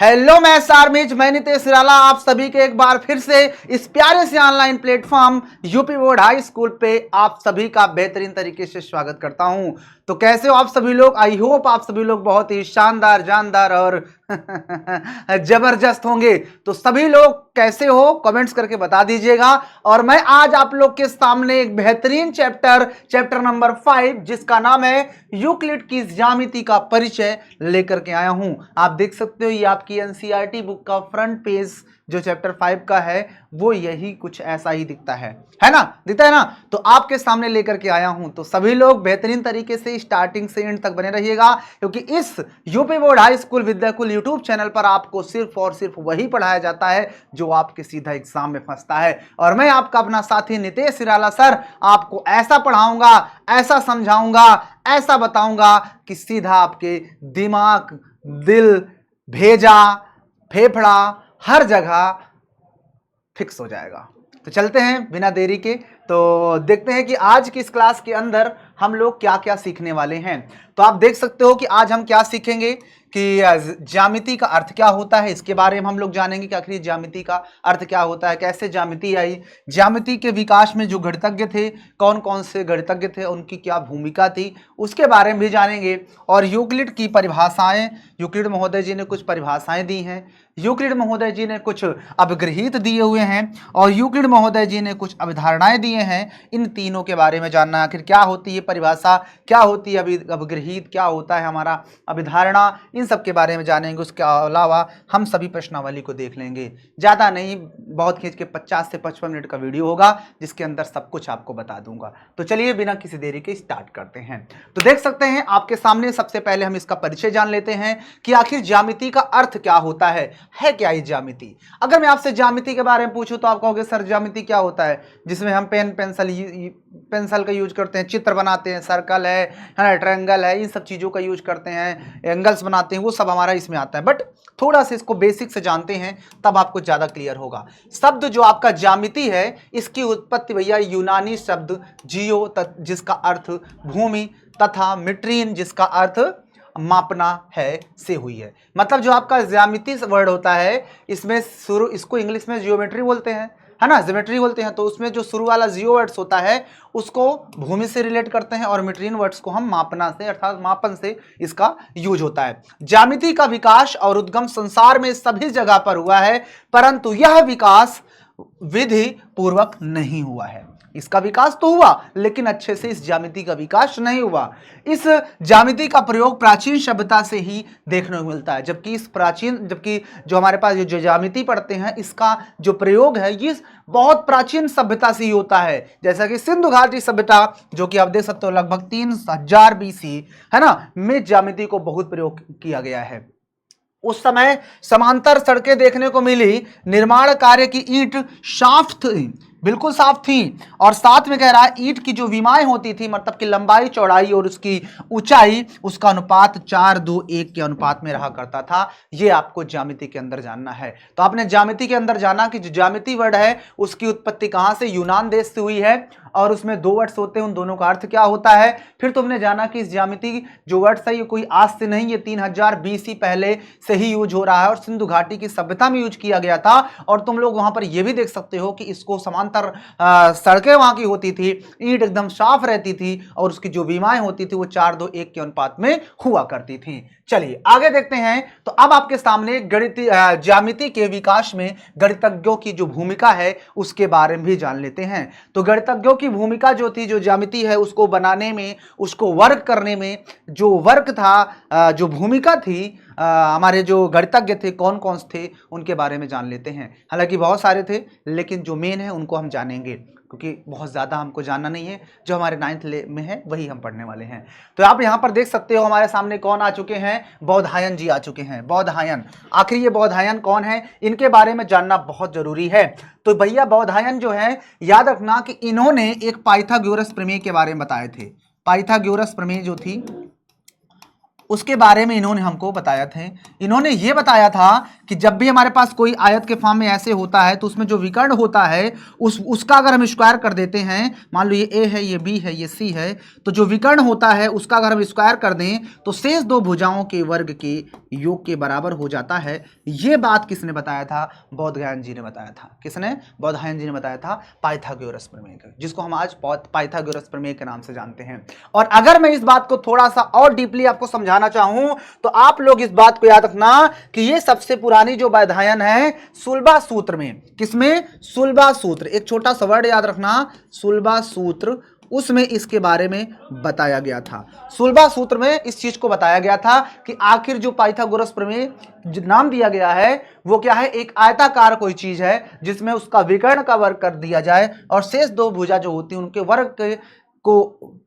Hello मैं सारमेज, मैं नितेश निराला आप सभी के एक बार फिर से इस प्यारे से online platform UP board high school पे आप सभी का बेहतरीन तरीके से स्वागत करता हूं। तो कैसे हो आप सभी लोग? आई होप आप सभी लोग बहुत ही शानदार जानदार और जबरदस्त होंगे। तो सभी लोग कैसे हो कमेंट्स करके बता दीजिएगा। और मैं आज आप लोग के सामने एक बेहतरीन चैप्टर नंबर 5 जिसका नाम है यूक्लिड की ज्यामिति का परिचय लेकर के आया हूं। आप देख सकते हो ये आपकी एनसीईआरटी बुक का फ्रंट पेज जो चैप्टर 5 का है वो यही कुछ ऐसा ही दिखता है ना? दिखता है ना? तो आपके सामने लेकर के आया हूं। तो सभी लोग बेहतरीन तरीके से स्टार्टिंग से एंड तक बने रहिएगा, क्योंकि इस UP board high school Vidyakul YouTube channel पर आपको सिर्फ और सिर्फ वही पढ़ाया जाता है जो आपके सीधा एग्जाम में फंसता है। और मैं आपका अपना साथी नितेश निराला सर आपको ऐसा पढ़ाऊंगा, ऐसा समझाऊंगा, ऐसा बताऊंगा कि सीधा आपके दिमाग, दिल, भेजा, फेफड़ा हर जगह फिक्स हो जाएगा। तो चलते हैं बिना देरी के, तो देखते हैं कि आज की इस क्लास के अंदर हम लोग क्या क्या सीखने वाले हैं। तो आप देख सकते हो कि आज हम क्या सीखेंगे कि ज्यामिति का अर्थ क्या होता है, इसके बारे में हम लोग जानेंगे कि आखिर ज्यामिति का अर्थ क्या होता है, कैसे ज्यामिति आई, ज्यामिति के विकास में जो गणितज्ञ थे, कौन कौन से गणितज्ञ थे, उनकी क्या भूमिका थी, उसके बारे में भी जानेंगे। और यूक्लिड की परिभाषाएं, यूक्लिड महोदय जी ने कुछ परिभाषाएं दी हैं, यूक्लिड महोदय जी ने कुछ अपगृहीत दिए हुए हैं, और यूक्लिड महोदय जी ने कुछ अवधारणाएं दिए हैं। इन तीनों के बारे में जानना, आखिर क्या होती है परिभाषा, क्या होती है अपगृहीत, क्या होता है हमारा अभिधारणा, इन सब के बारे में जानेंगे। उसके अलावा हम सभी प्रश्नावली को देख लेंगे। ज़्यादा नहीं, बहुत खींच के 50 से 55 मिनट का वीडियो होगा जिसके अंदर सब कुछ आपको बता दूंगा। तो चलिए बिना किसी देरी के स्टार्ट करते हैं। तो देख सकते हैं आपके सामने, सबसे पहले हम इसका परिचय जान लेते हैं कि आखिर ज्यामिति का अर्थ क्या होता है क्या ये ज्यामिति। अगर मैं आपसे ज्यामिति के बारे में पूछूं तो आप कहोगे सर ज्यामिति क्या होता है? जिसमें हम पेंसिल का यूज करते हैं, चित्र बनाते हैं, सर्कल है ना, ट्रायंगल है, इन सब चीज़ों का यूज करते हैं, एंगल्स बनाते हैं, वो सब हमारा इसमें आता है। बट थोड़ा सा इसको बेसिक से जानते हैं तब आपको ज़्यादा क्लियर होगा। शब्द जो आपका ज्यामिति है, इसकी उत्पत्ति भैया यूनानी शब्द जियो जिसका अर्थ भूमि तथा मिट्रीन जिसका अर्थ मापना है से हुई है। मतलब जो आपका ज्यामिति वर्ड होता है, इसमें शुरू, इसको इंग्लिश में जियोमेट्री बोलते हैं, है ना, ज्योमेट्री बोलते हैं। तो उसमें जो शुरू वाला जियो वर्ड्स होता है उसको भूमि से रिलेट करते हैं, और मीट्रियन वर्ड्स को हम मापना से अर्थात मापन से इसका यूज होता है। ज्यामिति का विकास और उद्गम संसार में सभी जगह पर हुआ है, परंतु यह विकास विधि पूर्वक नहीं हुआ है। इसका विकास तो हुआ लेकिन अच्छे से इस ज्यामिति का विकास नहीं हुआ। इस ज्यामिति का प्रयोग प्राचीन सभ्यता से ही देखने को मिलता है, जबकि जो हमारे पास जो ज्यामिति पढ़ते हैं इसका जो प्रयोग है ये बहुत प्राचीन सभ्यता से ही होता है। जैसा कि सिंधु घाटी सभ्यता, जो कि आप देख सकते हो लगभग 3000 बीसी, है ना, में ज्यामिति को बहुत प्रयोग किया गया है। उस समय समांतर सड़कें देखने को मिली, निर्माण कार्य की ईंट साफ थी, बिल्कुल साफ थी, और साथ में कह रहा है ईंट की जो विमाएं होती थी, मतलब कि लंबाई, चौड़ाई और उसकी ऊंचाई, उसका अनुपात 4:2:1 के अनुपात में रहा करता था। ये आपको ज्यामिति के अंदर जानना है। तो आपने ज्यामिति के अंदर जाना कि जो ज्यामिति वर्ड है उसकी उत्पत्ति कहां से, यूनान देश से हुई है, और उसमें दो वर्ड्स होते हैं, उन दोनों का अर्थ क्या होता है। फिर तुमने जाना कि इस ज्यामिति जो वर्ड्स है ये कोई आज से नहीं, ये 3000 बीसी पहले से ही यूज हो रहा है और सिंधु घाटी की सभ्यता में यूज किया गया था। और तुम लोग वहां पर यह भी देख सकते हो कि इसको समांतर सड़कें वहां की होती थी, ईंट एकदम साफ रहती थी, और उसकी जो विमाएं होती थी वो 4:2:1 के अनुपात में हुआ करती थी। चलिए आगे देखते हैं। तो अब आपके सामने ज्यामिति के विकास में गणितज्ञों की जो भूमिका है उसके बारे में भी जान लेते हैं। तो गणितज्ञों की भूमिका जो थी, जो ज्यामिति है उसको बनाने में, उसको वर्क करने में जो वर्क था, जो भूमिका थी, हमारे जो गणितज्ञ थे कौन कौन थे उनके बारे में जान लेते हैं। हालांकि बहुत सारे थे लेकिन जो मेन है उनको हम जानेंगे, क्योंकि बहुत ज़्यादा हमको जानना नहीं है। जो हमारे 9th में है वही हम पढ़ने वाले हैं। तो आप यहाँ पर देख सकते हो हमारे सामने कौन आ चुके हैं, बौधायन जी आ चुके हैं। बौधायन, आखिर ये बौधायन कौन है, इनके बारे में जानना बहुत जरूरी है। तो भैया बौधायन जो है, याद रखना कि इन्होंने एक पाइथागोरस प्रमेय के बारे में बताए थे। पाइथागोरस प्रमेय जो थी उसके बारे में इन्होंने हमको बताया थे। इन्होंने ये बताया था कि जब भी हमारे पास कोई आयत के फॉर्म में ऐसे होता है तो उसमें जो विकर्ण होता है उसका अगर हम स्क्वायर कर देते हैं, मान लो ये ए है, ये बी है, ये सी है, तो जो विकर्ण होता है उसका अगर हम स्क्वायर कर दें तो शेष दो भुजाओं के वर्ग के योग के बराबर हो जाता है। ये बात किसने बताया था? बोधायन जी ने बताया था। किसने? बोधायन जी ने बताया था, पाइथागोरस प्रमेय, जिसको हम आज पाइथागोरस प्रमेय के नाम से जानते हैं। और अगर मैं इस बात को थोड़ा सा और डीपली आपको समझाना चाहूं तो आप लोग इस बात को याद रखना कि ये सबसे पुरानी जो बोधायन है सुलभा सूत्र में, किसमें? सुलभा सूत्र, एक छोटा सा वर्ड याद रखना, सुलभा सूत्र, उसमें इसके बारे में बताया गया था। सुलभा सूत्र में इस चीज को बताया गया था कि आखिर जो पाइथागोरस प्रमेय जो नाम दिया गया है वो क्या है? एक आयताकार कोई चीज है जिसमें उसका विकर्ण का वर्ग कर दिया जाए और शेष दो भुजा जो होती है उनके को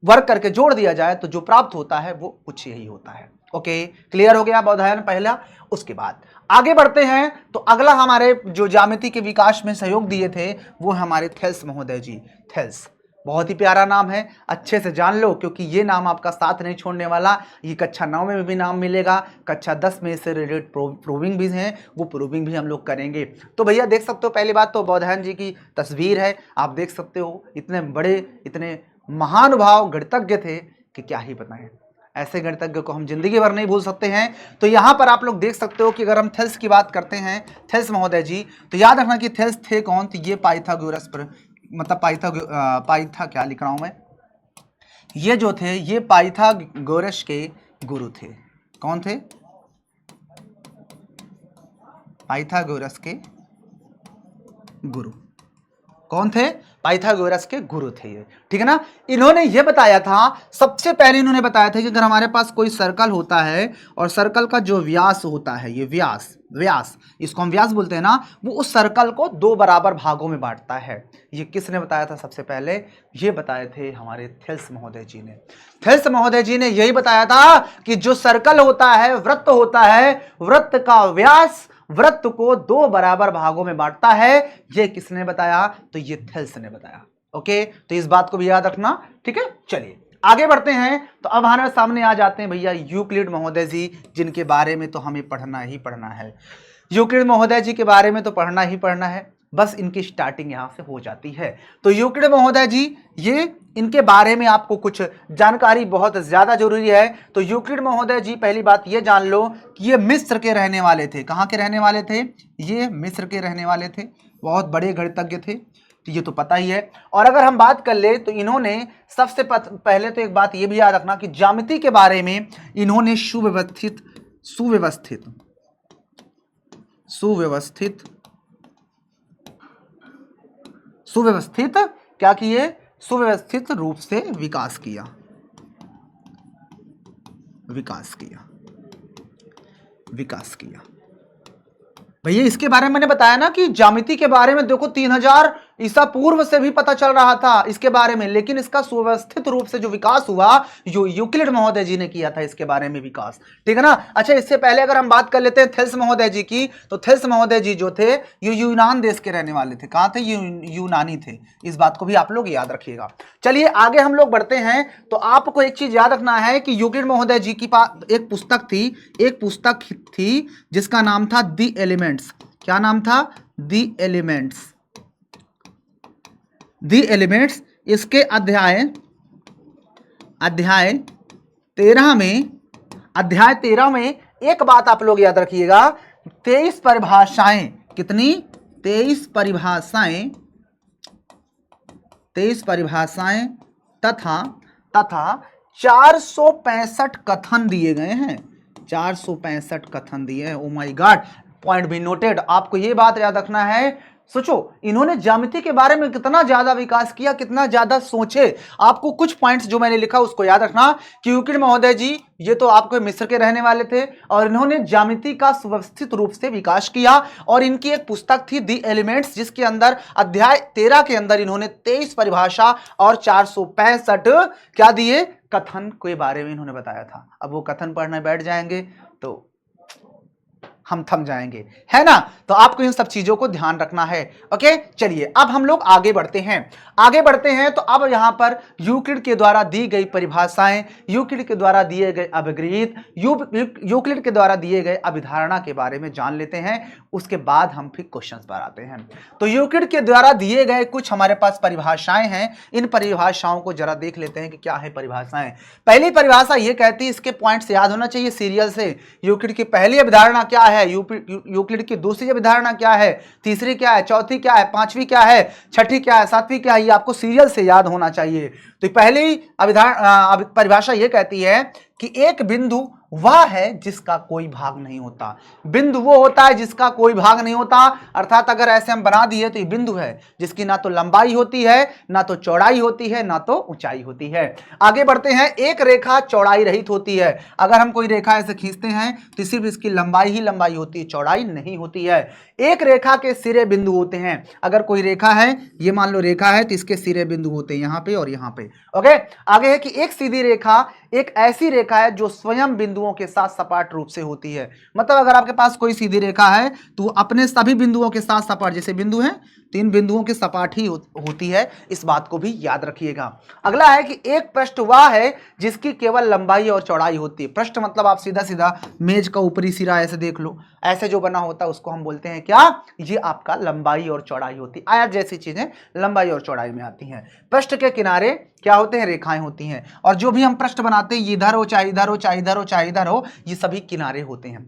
वर्ग करके जोड़ दिया जाए तो जो प्राप्त होता है वो कुछ यही होता है। ओके, क्लियर हो गया बोधायन पहला। उसके बाद आगे बढ़ते हैं तो अगला हमारे जो ज्यामिति के विकास में सहयोग दिए थे वो हमारे थेल्स महोदय जी। थेल्स बहुत ही प्यारा नाम है, अच्छे से जान लो क्योंकि ये नाम आपका साथ नहीं छोड़ने वाला। ये कक्षा 9 में भी नाम मिलेगा, कक्षा 10 में इससे रिलेटेड प्रूविंग भी हैं, वो प्रूविंग भी हम लोग करेंगे। तो भैया देख सकते हो, पहली बात तो बोधायन जी की तस्वीर है, आप देख सकते हो। इतने बड़े, इतने महानुभाव गणितज्ञ थे कि क्या ही बताएं। ऐसे गणितज्ञ को हम जिंदगी भर नहीं भूल सकते हैं। तो यहाँ पर आप लोग देख सकते हो कि अगर हम थेल्स की बात करते हैं, थेल्स महोदय जी, तो याद रखना कि थेल्स थे कौन? तो ये पाइथागोरस पर मतलब पाइथा क्या लिख रहा हूं मैं, ये जो थे ये पाइथागोरस के गुरु थे। कौन थे? पाइथागोरस के गुरु। कौन थे? पाइथागोरस के गुरु थे ये, ठीक है ना। इन्होंने ये बताया था, सबसे पहले इन्होंने बताया था कि अगर हमारे पास कोई सर्कल होता है और सर्कल का जो व्यास होता है, ये व्यास इसको हम व्यास बोलते हैं ना, वो उस सर्कल को दो बराबर भागों में बांटता है। ये किसने बताया था? सबसे पहले ये बताए थे हमारे थेल्स महोदय जी ने। थेल्स महोदय जी ने यही बताया था कि जो सर्कल होता है, वृत्त होता है, वृत्त का व्यास वृत्त को दो बराबर भागों में बांटता है। ये किसने बताया? तो ये थेल्स ने बताया। ओके, तो इस बात को भी याद रखना, ठीक है। चलिए आगे बढ़ते हैं। तो अब हमारे सामने आ जाते हैं भैया यूक्लिड महोदय जी, जिनके बारे में तो हमें पढ़ना ही पढ़ना है। यूक्लिड महोदय जी के बारे में तो पढ़ना ही पढ़ना है, बस इनकी स्टार्टिंग यहां से हो जाती है। तो यूक्लिड महोदय जी, ये इनके बारे में आपको कुछ जानकारी बहुत ज्यादा जरूरी है। तो यूक्लिड महोदय जी, पहली बात ये जान लो कि ये मिस्र के रहने वाले थे। कहाँ के रहने वाले थे? ये मिस्र के रहने वाले थे, बहुत बड़े गणितज्ञ थे, तो ये तो पता ही है। और अगर हम बात कर ले तो इन्होंने सबसे पहले तो एक बात ये भी याद रखना कि ज्यामिति के बारे में इन्होंने सुव्यवस्थित क्या किए? सुव्यवस्थित रूप से विकास किया। भैया इसके बारे में मैंने बताया ना कि ज्यामिति के बारे में देखो 3000 ईसा पूर्व से भी पता चल रहा था इसके बारे में, लेकिन इसका सुव्यवस्थित रूप से जो विकास हुआ जो यूक्लिड महोदय जी ने किया था इसके बारे में विकास, ठीक है ना। अच्छा, इससे पहले अगर हम बात कर लेते हैं थेल्स महोदय जी की, तो थेल्स महोदय जी जो थे ये यूनान देश के रहने वाले थे। कहाँ थे? यूनानी थे, इस बात को भी आप लोग याद रखिएगा। चलिए आगे हम लोग बढ़ते हैं। तो आपको एक चीज याद रखना है कि यूक्लिड महोदय जी की पास एक पुस्तक थी जिसका नाम था दी एलिमेंट्स। क्या नाम था? The elements. इसके अध्याय 13 में एक बात आप लोग याद रखिएगा, 23 परिभाषाएं। कितनी? 23 परिभाषाएं तथा 465 कथन दिए गए हैं। 465 कथन दिए हैं। ओ माय गॉड, पॉइंट भी नोटेड। आपको ये बात याद रखना है। सोचो इन्होंने ज्यामिति के बारे में कितना ज्यादा विकास किया, कितना ज्यादा सोचे। आपको कुछ पॉइंट्स जो मैंने लिखा उसको याद रखना कि यूक्लिड महोदय जी ये तो आपको मिस्र के रहने वाले थे और इन्होंने ज्यामिति का सुव्यवस्थित रूप से विकास किया। और इनकी एक पुस्तक थी दी एलिमेंट्स, जिसके अंदर अध्याय 13 के अंदर इन्होंने 23 परिभाषा और 465 क्या दिए? कथन के बारे में इन्होंने बताया था। अब वो कथन पढ़ने बैठ जाएंगे तो हम थम जाएंगे, है ना। तो आपको इन सब चीजों को ध्यान रखना है। ओके, चलिए अब हम लोग आगे बढ़ते हैं। तो अब यहां पर यूक्लिड के द्वारा दी गई परिभाषाएं, यूक्लिड के द्वारा दिए गए अभिगृहित, यूक्लिड के द्वारा दिए गए अभिधारणा के बारे में जान लेते हैं। उसके बाद हम फिर क्वेश्चंस पर आते हैं। तो यूक्लिड के द्वारा दिए गए कुछ हमारे पास परिभाषाएं हैं। इन परिभाषाओं को जरा देख लेते हैं कि क्या है परिभाषाएं। पहली परिभाषा ये कहती है, इसके पॉइंट्स याद होना चाहिए सीरियल से। यूक्लिड की पहली अभिधारणा क्या है, यूक्लिड की दूसरी अभिधारणा क्या है, तीसरी क्या है, चौथी क्या है, पांचवी क्या है, छठी क्या है, सातवीं क्या है, ये आपको सीरियल से याद होना चाहिए। तो पहली परिभाषा ये कहती है कि एक बिंदु वह है जिसका कोई भाग नहीं होता। बिंदु वो होता है जिसका कोई भाग नहीं होता, अर्थात अगर ऐसे हम बना दिए तो ये बिंदु है जिसकी ना तो लंबाई होती है, ना तो चौड़ाई होती है, ना तो ऊंचाई होती है। आगे बढ़ते हैं। एक रेखा चौड़ाई रहित होती है। अगर हम कोई रेखा ऐसे खींचते हैं तो सिर्फ इसकी लंबाई ही लंबाई होती है, चौड़ाई नहीं होती है। एक रेखा के सिरे बिंदु होते हैं। अगर कोई रेखा है, ये मान लो रेखा है, तो इसके सिरे बिंदु होते हैं यहां पे और यहां पे। ओके, आगे है कि एक सीधी रेखा एक ऐसी रेखा है जो स्वयं बिंदुओं के साथ सपाट रूप से होती है। मतलब अगर आपके पास कोई सीधी रेखा है तो अपने सभी बिंदुओं के साथ सपाट, जैसे बिंदु हैं, तीन बिंदुओं के सपाट ही होती है। इस बात को भी याद रखिएगा। अगला है कि एक पृष्ठ वह है जिसकी केवल लंबाई और चौड़ाई होती है। पृष्ठ मतलब आप सीधा सीधा मेज का ऊपरी सिरा ऐसे देख लो, ऐसे जो बना होता है उसको हम बोलते हैं क्या, ये आपका लंबाई और चौड़ाई होती है। आयत जैसी चीजें लंबाई और चौड़ाई में आती हैं। पृष्ठ के किनारे क्या होते हैं, रेखाएं होती हैं। और जो भी हम पृष्ठ बनाते हैं, इधर हो चाहे इधर हो, चाहे इधर हो चाहे इधर हो, ये सभी किनारे होते हैं।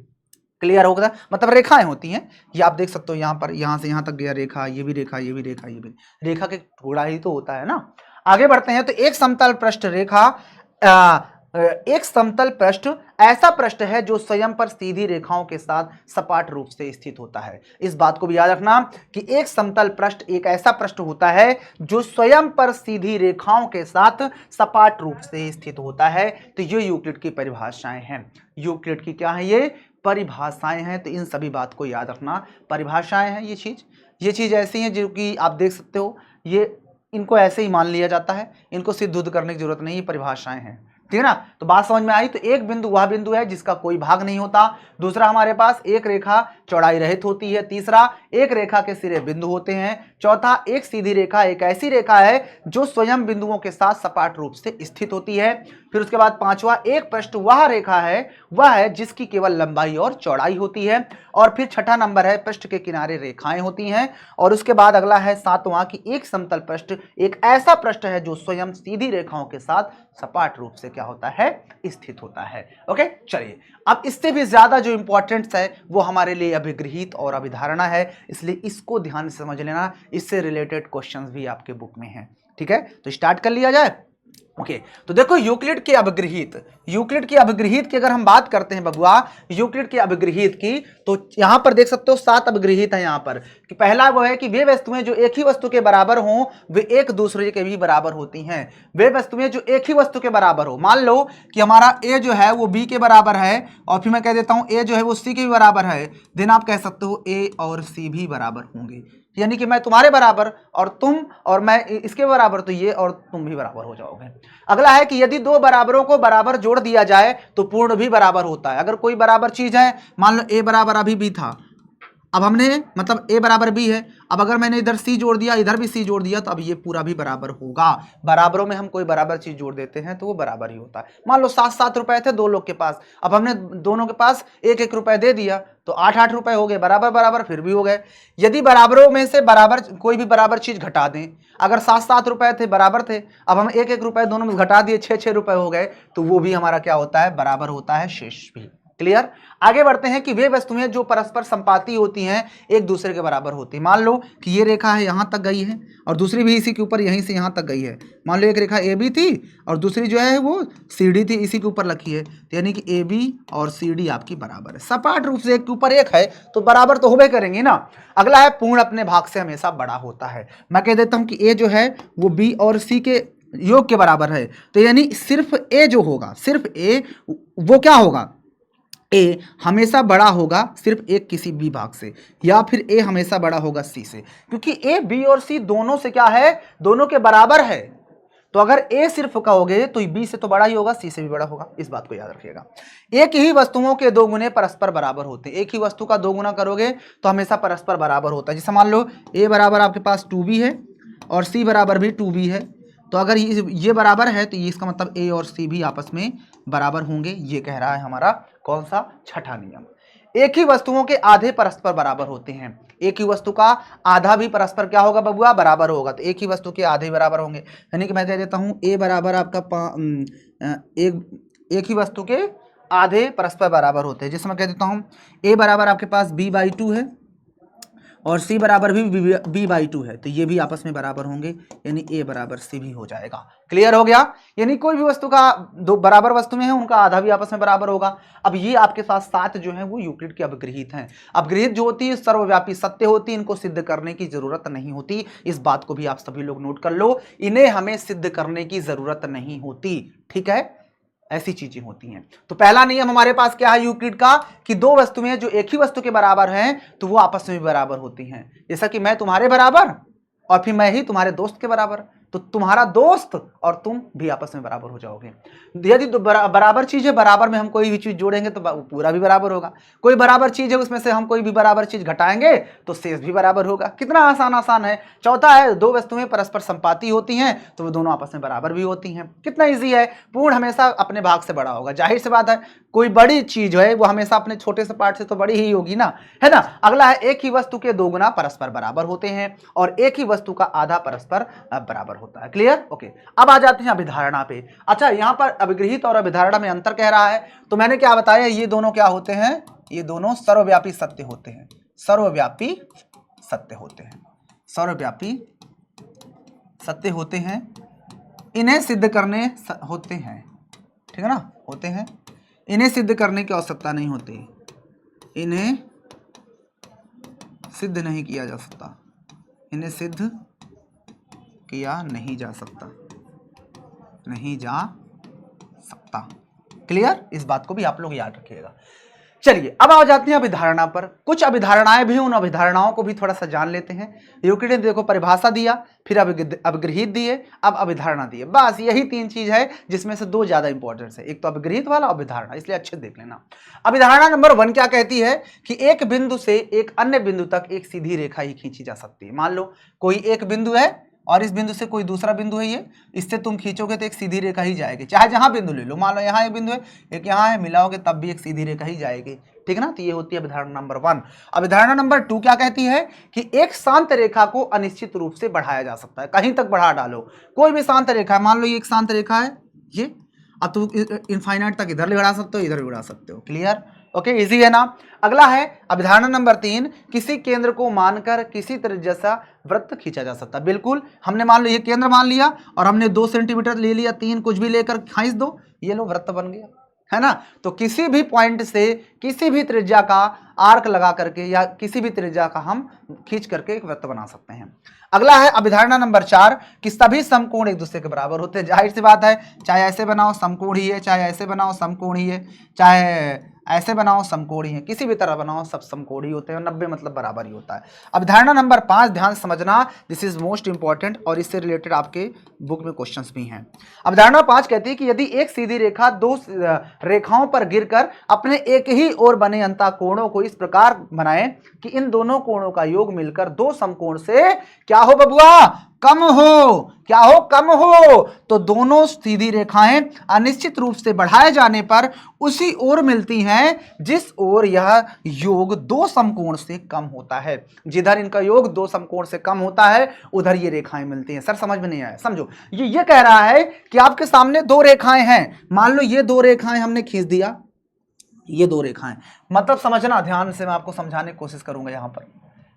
क्लियर होगा, मतलब रेखाएं होती हैं। ये आप देख सकते हो यहाँ पर, यहाँ से यहाँ तक गया रेखा, ये भी रेखा, ये भी रेखा, ये भी रेखा के टुकड़ा ही तो होता है ना। आगे बढ़ते हैं। तो एक समतल पृष्ठ रेखा एक समतल पृष्ठ ऐसा पृष्ठ है जो स्वयं पर सीधी रेखाओं के साथ सपाट रूप से स्थित होता है। इस बात को भी याद रखना कि एक समतल पृष्ठ एक ऐसा पृष्ठ होता है जो स्वयं पर सीधी रेखाओं के साथ सपाट रूप से स्थित होता है। तो ये यूक्लिड की परिभाषाएं हैं। यूक्लिड की क्या है, ये परिभाषाएं हैं। तो इन सभी बात को याद रखना, परिभाषाएं हैं ये चीज ऐसी है जो कि आप देख सकते हो, ये इनको ऐसे ही मान लिया जाता है, इनको सिद्ध करने की जरूरत नहीं, परिभाषाएं हैं। ठीक है ना। तो बात समझ में आई। तो एक बिंदु वह बिंदु है जिसका कोई भाग नहीं होता। दूसरा हमारे पास एक रेखा चौड़ाई रहित होती है। तीसरा एक रेखा के सिरे बिंदु होते हैं। चौथा एक सीधी रेखा एक ऐसी रेखा है जो स्वयं बिंदुओं के साथ सपाट रूप से स्थित होती है। फिर उसके बाद पांचवा एक पृष्ठ वह रेखा है, वह है जिसकी केवल लंबाई और चौड़ाई होती है। और फिर छठा नंबर है पृष्ठ के किनारे रेखाएं होती हैं। और उसके बाद अगला है सातवां कि एक समतल पृष्ठ एक ऐसा पृष्ठ है जो स्वयं सीधी रेखाओं के साथ सपाट रूप से क्या होता है, स्थित होता है। ओके, चलिए अब इससे भी ज्यादा जो इंपॉर्टेंट है वो हमारे लिए अभिगृहित और अभिधारणा है, इसलिए इसको ध्यान से समझ लेना। इससे रिलेटेड क्वेश्चंस भी आपके बुक में हैं। ठीक है, तो स्टार्ट कर लिया जाए। ओके, तो देखो यूक्लिड के अभिगृहित की अगर हम बात करते हैं बबुआ, यूक्लिड के अभिगृहित की, तो यहां पर देख सकते हो 7 अभिगृहित है यहां पर। कि पहला वो है कि वे वस्तुएं जो एक ही वस्तु के बराबर हों वे एक दूसरे के भी बराबर होती हैं। वे वस्तुएं जो एक ही वस्तु के बराबर हो, मान लो कि हमारा ए जो है वो बी के बराबर है, और फिर मैं कह देता हूं ए जो है वो सी के भी बराबर है, देन आप कह सकते हो ए और सी भी बराबर होंगे। यानी कि मैं तुम्हारे बराबर और तुम, और मैं इसके बराबर, तो ये और तुम भी बराबर हो जाओगे। अगला है कि यदि दो बराबरों को बराबर जोड़ दिया जाए तो पूर्ण भी बराबर होता है। अगर कोई बराबर चीज है, मान लो ए बराबर अभी बी था, अब हमने मतलब ए बराबर बी है, अब अगर मैंने इधर सी जोड़ दिया, इधर भी सी जोड़ दिया, तो अब ये पूरा भी बराबर होगा। बराबरों में हम कोई बराबर चीज जोड़ देते हैं तो वो बराबर ही होता है। मान लो 7-7 रुपए थे दो लोग के पास, अब हमने दोनों के पास 1-1 रुपए दे दिया तो 8-8 रुपए हो गए, बराबर बराबर फिर भी हो गए। यदि बराबरों में से बराबर कोई भी बराबर चीज घटा दें, अगर 7-7 रुपए थे बराबर थे, अब हम 1-1 रुपए दोनों में घटा दिए, 6-6 रुपए हो गए, तो वो भी हमारा क्या होता है, बराबर होता है, शेष भी। क्लियर। आगे बढ़ते हैं कि वे वस्तुएं जो परस्पर संपाती होती हैं एक दूसरे के बराबर होती है। मान लो कि ये रेखा है यहां तक गई है और दूसरी भी इसी के ऊपर यहीं से यहां तक गई है। मान लो एक रेखा ए बी थी और दूसरी जो है वो सी डी थी, इसी के ऊपर रखी है, तो यानी कि ए बी और सी डी आपकी बराबर है। सपाट रूप से एक के ऊपर एक है तो बराबर तो होबे करेंगे ना। अगला है पूर्ण अपने भाग से हमेशा बड़ा होता है। मैं कह देता हूं कि ए जो है वो बी और सी के योग के बराबर है, तो यानी सिर्फ ए जो होगा, सिर्फ ए वो क्या होगा, ए हमेशा बड़ा होगा सिर्फ एक किसी बी भाग से, या फिर ए हमेशा बड़ा होगा सी से, क्योंकि ए बी और सी दोनों से क्या है, दोनों के बराबर है। तो अगर ए सिर्फ कहोगे तो बी से तो बड़ा ही होगा, सी से भी बड़ा होगा, इस बात को याद रखिएगा। एक ही वस्तुओं के दो गुने परस्पर बराबर होते हैं। एक ही वस्तु का दो गुना करोगे तो हमेशा परस्पर बराबर होता है। जैसे मान लो ए बराबर आपके पास 2b है और सी बराबर भी 2b है, तो अगर ये बराबर है तो ये इसका मतलब ए और सी भी आपस में बराबर होंगे। ये कह रहा है हमारा कौन सा, छठा नियम। एक ही वस्तुओं के आधे परस्पर बराबर होते हैं। एक ही वस्तु का आधा भी परस्पर क्या होगा बबुआ, बराबर होगा। तो एक ही वस्तु के आधे बराबर होंगे, यानी कि मैं कह देता हूं ए बराबर आपका एक ही वस्तु के आधे परस्पर बराबर होते हैं। जैसे मैं कह देता हूं ए बराबर आपके पास b/2 है और सी बराबर भी b/2 है, तो ये भी आपस में बराबर होंगे, यानी ए बराबर सी भी हो जाएगा। क्लियर हो गया। यानी कोई भी वस्तु का दो बराबर वस्तु में है, उनका आधा भी आपस में बराबर होगा। अब ये आपके साथ 7 जो है वो यूक्लिड के अपग्रहित हैं। अपग्रहित जो होती है सर्वव्यापी सत्य होती है, इनको सिद्ध करने की जरूरत नहीं होती। इस बात को भी आप सभी लोग नोट कर लो, इन्हें हमें सिद्ध करने की जरूरत नहीं होती। ठीक है, ऐसी चीजें होती हैं। तो पहला नियम हमारे पास क्या है यूक्लिड का, कि दो वस्तुएं जो एक ही वस्तु के बराबर हैं तो वो आपस में भी बराबर होती हैं। जैसा कि मैं तुम्हारे बराबर और फिर मैं ही तुम्हारे दोस्त के बराबर, तो तुम्हारा दोस्त और तुम भी आपस में बराबर हो जाओगे। यदि बराबर चीज है, बराबर में हम कोई भी चीज जोड़ेंगे तो पूरा भी बराबर होगा। कोई बराबर चीज है, उसमें से हम कोई भी बराबर चीज घटाएंगे तो शेष भी बराबर होगा। कितना आसान है। चौथा है, दो वस्तुएं परस्पर संपाती होती हैं तो वो दोनों आपस में बराबर भी होती हैं। कितना ईजी है। पूर्ण हमेशा अपने भाग से बड़ा होगा, जाहिर सी बात है। कोई बड़ी चीज है वो हमेशा अपने छोटे से पार्ट से तो बड़ी ही होगी ना, है ना। अगला है, एक ही वस्तु के दो गुना परस्पर बराबर होते हैं और एक ही वस्तु का आधा परस्पर बराबर होता है। Clear, okay. अब आ जाते हैं अभिधारणा पे। अच्छा, यहां पर अभिगृहित और अभिधारणा में अंतर कह रहा है, तो मैंने क्या बताया, ये दोनों क्या होते हैं, ये दोनों सर्वव्यापी सत्य होते हैं। सर्वव्यापी सत्य होते हैं, सर्वव्यापी सत्य होते हैं। इन्हें सिद्ध करने होते हैं, ठीक है ना, होते हैं। इन्हें सिद्ध करने की आवश्यकता नहीं होती, इन्हें सिद्ध नहीं किया जा सकता, इन्हें सिद्ध किया नहीं जा सकता, नहीं जा सकता। क्लियर, इस बात को भी आप लोग याद रखिएगा। चलिए अब आ जाते हैं अभिधारणा पर। कुछ अभिधारणाएं भी, उन अभिधारणाओं को भी थोड़ा सा जान लेते हैं। यूक्लिड ने देखो परिभाषा दिया, फिर अपग्रहित दिए, अब अभिधारणा दिए। बस यही 3 चीज है जिसमें से 2 ज्यादा इंपॉर्टेंट है, एक तो अपग्रहित वाला, अभिधारणा, इसलिए अच्छे देख लेना। अभिधारणा नंबर 1 क्या कहती है कि एक बिंदु से एक अन्य बिंदु तक एक सीधी रेखा ही खींची जा सकती है। मान लो कोई एक बिंदु है और इस बिंदु से कोई दूसरा बिंदु है, ये इससे तुम खींचोगे तो एक सीधी रेखा ही जाएगी, चाहे जहां बिंदु ले लो। मान लो यहाँ एक बिंदु है, एक यहाँ है, मिलाओगे तब भी एक सीधी रेखा ही जाएगी। ठीक है ना, तो ये होती है अभिधारणा नंबर 1। अभिधारणा नंबर 2 क्या कहती है कि एक शांत रेखा को अनिश्चित रूप से बढ़ाया जा सकता है, कहीं तक बढ़ा डालो। कोई भी शांत रेखा है, मान लो ये एक शांत रेखा है, ये अब तुम इनफाइनाइट तक इधर भी बढ़ा सकते हो, इधर भी बढ़ा सकते हो। क्लियर, ओके, इजी है ना। अगला है अभिधारणा नंबर 3, किसी केंद्र को मानकर किसी त्रिज्या सा वृत्त खींचा जा सकता है। बिल्कुल, हमने मान लो ये केंद्र मान लिया और हमने 2 सेंटीमीटर ले लिया, 3 कुछ भी लेकर खींच दो, ये लो वृत्त बन गया, है ना। तो किसी भी पॉइंट से किसी भी त्रिज्या का आर्क लगा करके या किसी भी त्रिज्या का हम खींच करके एक वृत्त बना सकते हैं। अगला है अभिधारणा नंबर 4 कि सभी समकोण एक दूसरे के बराबर होते हैं। जाहिर सी बात है, चाहे ऐसे बनाओ समकोण ही है, चाहे ऐसे बनाओ समकोण ही है, चाहे ऐसे बनाओ समकोण ही है, किसी भी तरह बनाओ सब समकोण ही होते हैं। 90 मतलब बराबर ही होता है। अभिधारणा नंबर 5 ध्यान समझना, दिस इज मोस्ट इंपॉर्टेंट और इससे रिलेटेड आपके बुक में क्वेश्चंस भी हैं। अभिधारणा 5 कहती है कि यदि एक सीधी रेखा 2 रेखाओं पर गिरकर अपने एक ही ओर बने अंतःकोणों को इस प्रकार बनाए कि इन दोनों कोणों का योग मिलकर 2 समकोण से क्या हो बबुआ, कम हो। क्या हो, कम हो। तो दोनों सीधी रेखाएं अनिश्चित रूप से बढ़ाए जाने पर उसी ओर मिलती हैं जिस ओर यह योग 2 समकोण से कम होता है। जिधर इनका योग 2 समकोण से कम होता है उधर ये रेखाएं मिलती हैं। सर समझ में नहीं आया, समझो। ये कह रहा है कि आपके सामने 2 रेखाएं हैं, मान लो ये 2 रेखाएं हमने खींच दिया, ये 2 रेखाएं, मतलब समझना ध्यान से, मैं आपको समझाने की कोशिश करूंगा।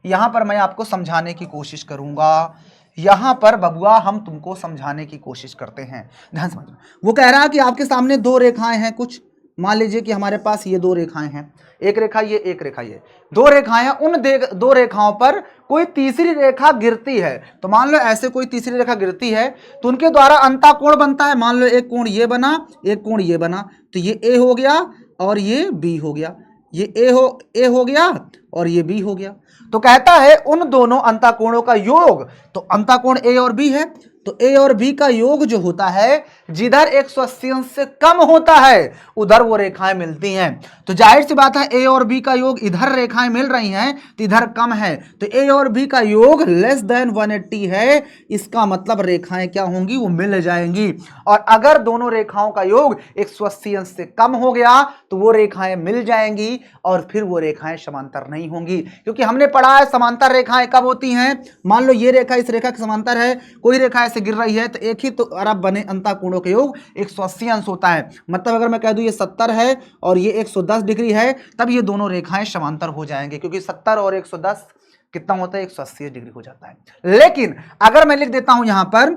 यहां पर मैं आपको समझाने की कोशिश करूंगा, यहां पर बबुआ हम तुमको समझाने की कोशिश करते हैं, ध्यान समझना। वो कह रहा है कि आपके सामने 2 रेखाएं हैं, कुछ मान लीजिए कि हमारे पास ये 2 रेखाएं हैं, एक रेखा ये, एक रेखा ये, 2 रेखाएं हैं। उन 2 रेखाओं पर कोई तीसरी रेखा गिरती है, तो मान लो ऐसे कोई तीसरी रेखा गिरती है तो उनके द्वारा अंतःकोण बनता है। मान लो एक कोण ये बना, एक कोण ये बना, तो ये ए हो गया और ये बी हो गया, ये ए हो गया और ये बी हो गया। तो कहता है उन दोनों अंतःकोणों का योग, तो अंतःकोण ए और बी है, तो ए और बी का योग जो होता है जिधर 180 अंश से कम होता है उधर वो रेखाएं मिलती हैं। तो जाहिर सी बात है ए और बी का योग, इधर रेखाएं मिल रही हैं तो इधर कम है, तो ए और बी का योग लेस देन 180 है, इसका मतलब रेखाएं क्या होंगी, वो मिल जाएंगी। और अगर दोनों रेखाओं का योग 180 अंश से कम हो गया तो वो रेखाएं मिल जाएंगी और फिर वो रेखाएं समांतर नहीं होंगी, क्योंकि हमने पढ़ा है समांतर रेखाएं कब होती हैं। मान लो ये रेखा इस रेखा के समांतर है, कोई रेखा ऐसे गिर रही है तो एक ही तो अरब बने अंतःकोणों के योग 180 अंश होता है। मतलब अगर मैं कह दूं ये 70 है और ये 110 डिग्री है, तब ये दोनों रेखाएं समांतर हो जाएंगे, क्योंकि 70 और 110 कितना होता है, 180 डिग्री हो जाता है। लेकिन अगर मैं लिख देता हूं यहां पर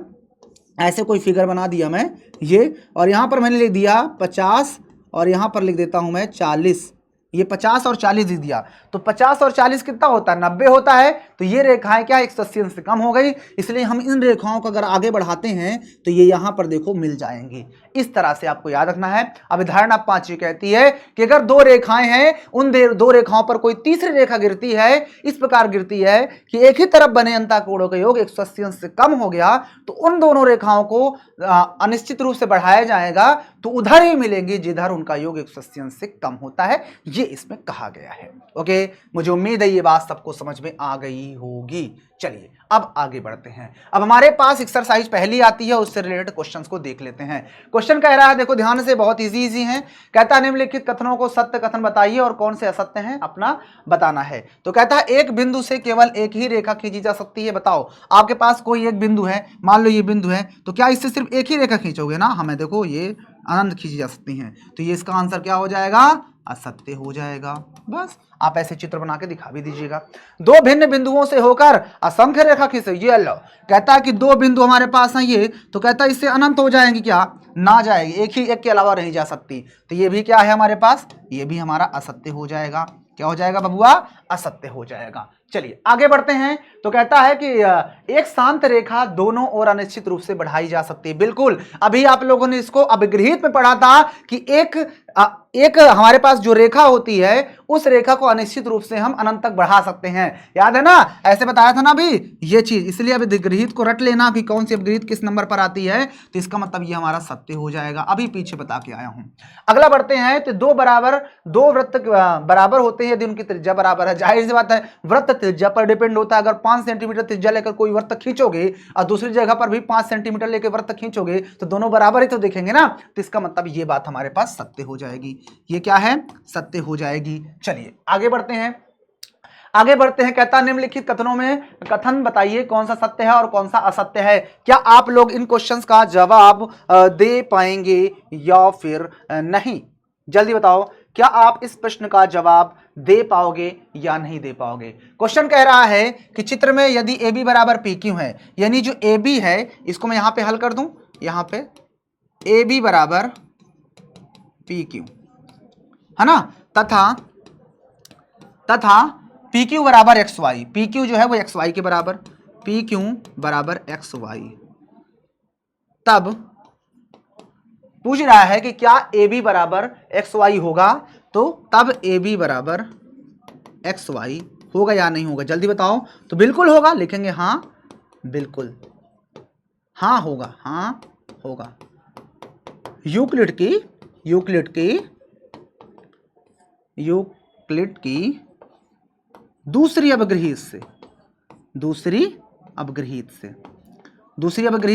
ऐसे कोई फिगर बना दिया मैं ये, और यहां पर मैंने लिख दिया 50 और यहां पर लिख देता हूं मैं 40, ये 50 और 40 लिख दिया, तो 50 और 40 कितना होता है, 90 होता है। तो ये रेखाएं क्या 180 अंश से कम हो गई, इसलिए हम इन रेखाओं को अगर आगे बढ़ाते हैं तो ये यहां पर देखो मिल जाएंगी। इस तरह से आपको याद रखना है। अब धारणा 5 ये कहती है कि अगर दो रेखाएं हैं, उन दो रेखाओं पर कोई तीसरी रेखा गिरती है, इस प्रकार गिरती है कि एक ही तरफ बने अंतःकोणों का योग 180 अंश से कम हो गया, तो उन दोनों रेखाओं को अनिश्चित रूप से बढ़ाया जाएगा, तो उधर ही मिलेंगी जिधर उनका योग 180 अंश से कम होता है, ये इसमें कहा गया है। ओके, मुझे उम्मीद है ये बात सबको समझ में आ गई होगी। चलिए अब आगे बढ़ते हैं। अब हमारे पास एक्सरसाइज पहली आती है, उससे रिलेटेड क्वेश्चंस को देख लेते हैं। क्वेश्चन कह रहा है, देखो ध्यान से, बहुत इजी है। कहता है निम्नलिखित कथनों को सत्य कथन बताइए और कौन से असत्य हैं अपना बताना है। तो कहता है एक बिंदु से केवल एक ही रेखा खींची जा सकती है। बताओ, आपके पास कोई एक बिंदु है, मान लो ये बिंदु है, तो क्या इससे सिर्फ एक ही रेखा खींचोगे ना, हमें देखो ये अनंत खींची जा सकती हैं, तो ये इसका आंसर क्या हो जाएगा, असत्य हो जाएगा। बस आप ऐसे चित्र बना के दिखा भी दीजिएगा। दो भिन्न बिंदुओं से होकर असंख्य रेखा खींचे, ये लो, कहता है कि दो बिंदु हमारे पास हैं ये, तो कहता है इससे अनंत हो जाएंगी क्या, ना जाएगी, एक ही एक के अलावा नहीं जा सकती, तो ये भी क्या है हमारे पास, ये भी हमारा असत्य हो जाएगा। क्या हो जाएगा बबुआ, असत्य हो जाएगा। चलिए आगे बढ़ते हैं। तो कहता है कि एक शांत रेखा दोनों ओर अनिश्चित रूप से बढ़ाई जा सकती है। बिल्कुल, अभी आप लोगों ने इसको अभिगृहित में पढ़ा था कि एक हमारे पास जो रेखा होती है उस रेखा को अनिश्चित रूप से हम अनंत तक बढ़ा सकते हैं, याद है ना, ऐसे बताया था ना अभी ये चीज। इसलिए अभी अभिगृहित को रट लेना कि कौन सी अभिगृहित किस नंबर पर आती है, तो इसका मतलब ये हमारा सत्य हो जाएगा। अभी पीछे बता के आया हूं। अगला बढ़ते हैं। तो दो वृत्त बराबर होते हैं यदि उनकी त्रिज्या बराबर है। जाहिर सी बात है, वृत्त त्रिज्या पर डिपेंड होता है। अगर 5 सेंटीमीटर त्रिज्या लेकर कोई वृत्त खींचोगे और दूसरी जगह पर भी 5 सेंटीमीटर लेकर वृत्त खींचोगे तो दोनों बराबर ही तो दिखेंगे ना, तो इसका मतलब ये बात हमारे पास सत्य हो जाएगी। ये क्या है, सत्य हो जाएगी। चलिए आगे बढ़ते हैं। कहता निम्नलिखित कथनों में कथन बताइए कौन सा सत्य है और कौन सा असत्य है। क्या आप लोग इन क्वेश्चंस का जवाब दे पाएंगे या फिर नहीं, जल्दी बताओ, क्या आप इस प्रश्न का जवाब दे पाओगे या नहीं दे पाओगे। क्वेश्चन कह रहा है कि चित्र में यदि ए बी बराबर पी क्यू है, यानी जो ए बी है इसको मैं यहां पे हल कर दूं, यहां पे ए बी बराबर पी क्यू है ना, तथा पी क्यू बराबर एक्स वाई, पी क्यू जो है वो एक्स वाई के बराबर, पी क्यू बराबर एक्स वाई, तब पूछ रहा है कि क्या ए बी बराबर एक्स वाई होगा, तो तब ए बी बराबर एक्स वाई होगा या नहीं होगा, जल्दी बताओ। तो बिल्कुल होगा, लिखेंगे हाँ बिल्कुल, हाँ होगा, हाँ होगा। यूक्लिड की दूसरी अवगृहित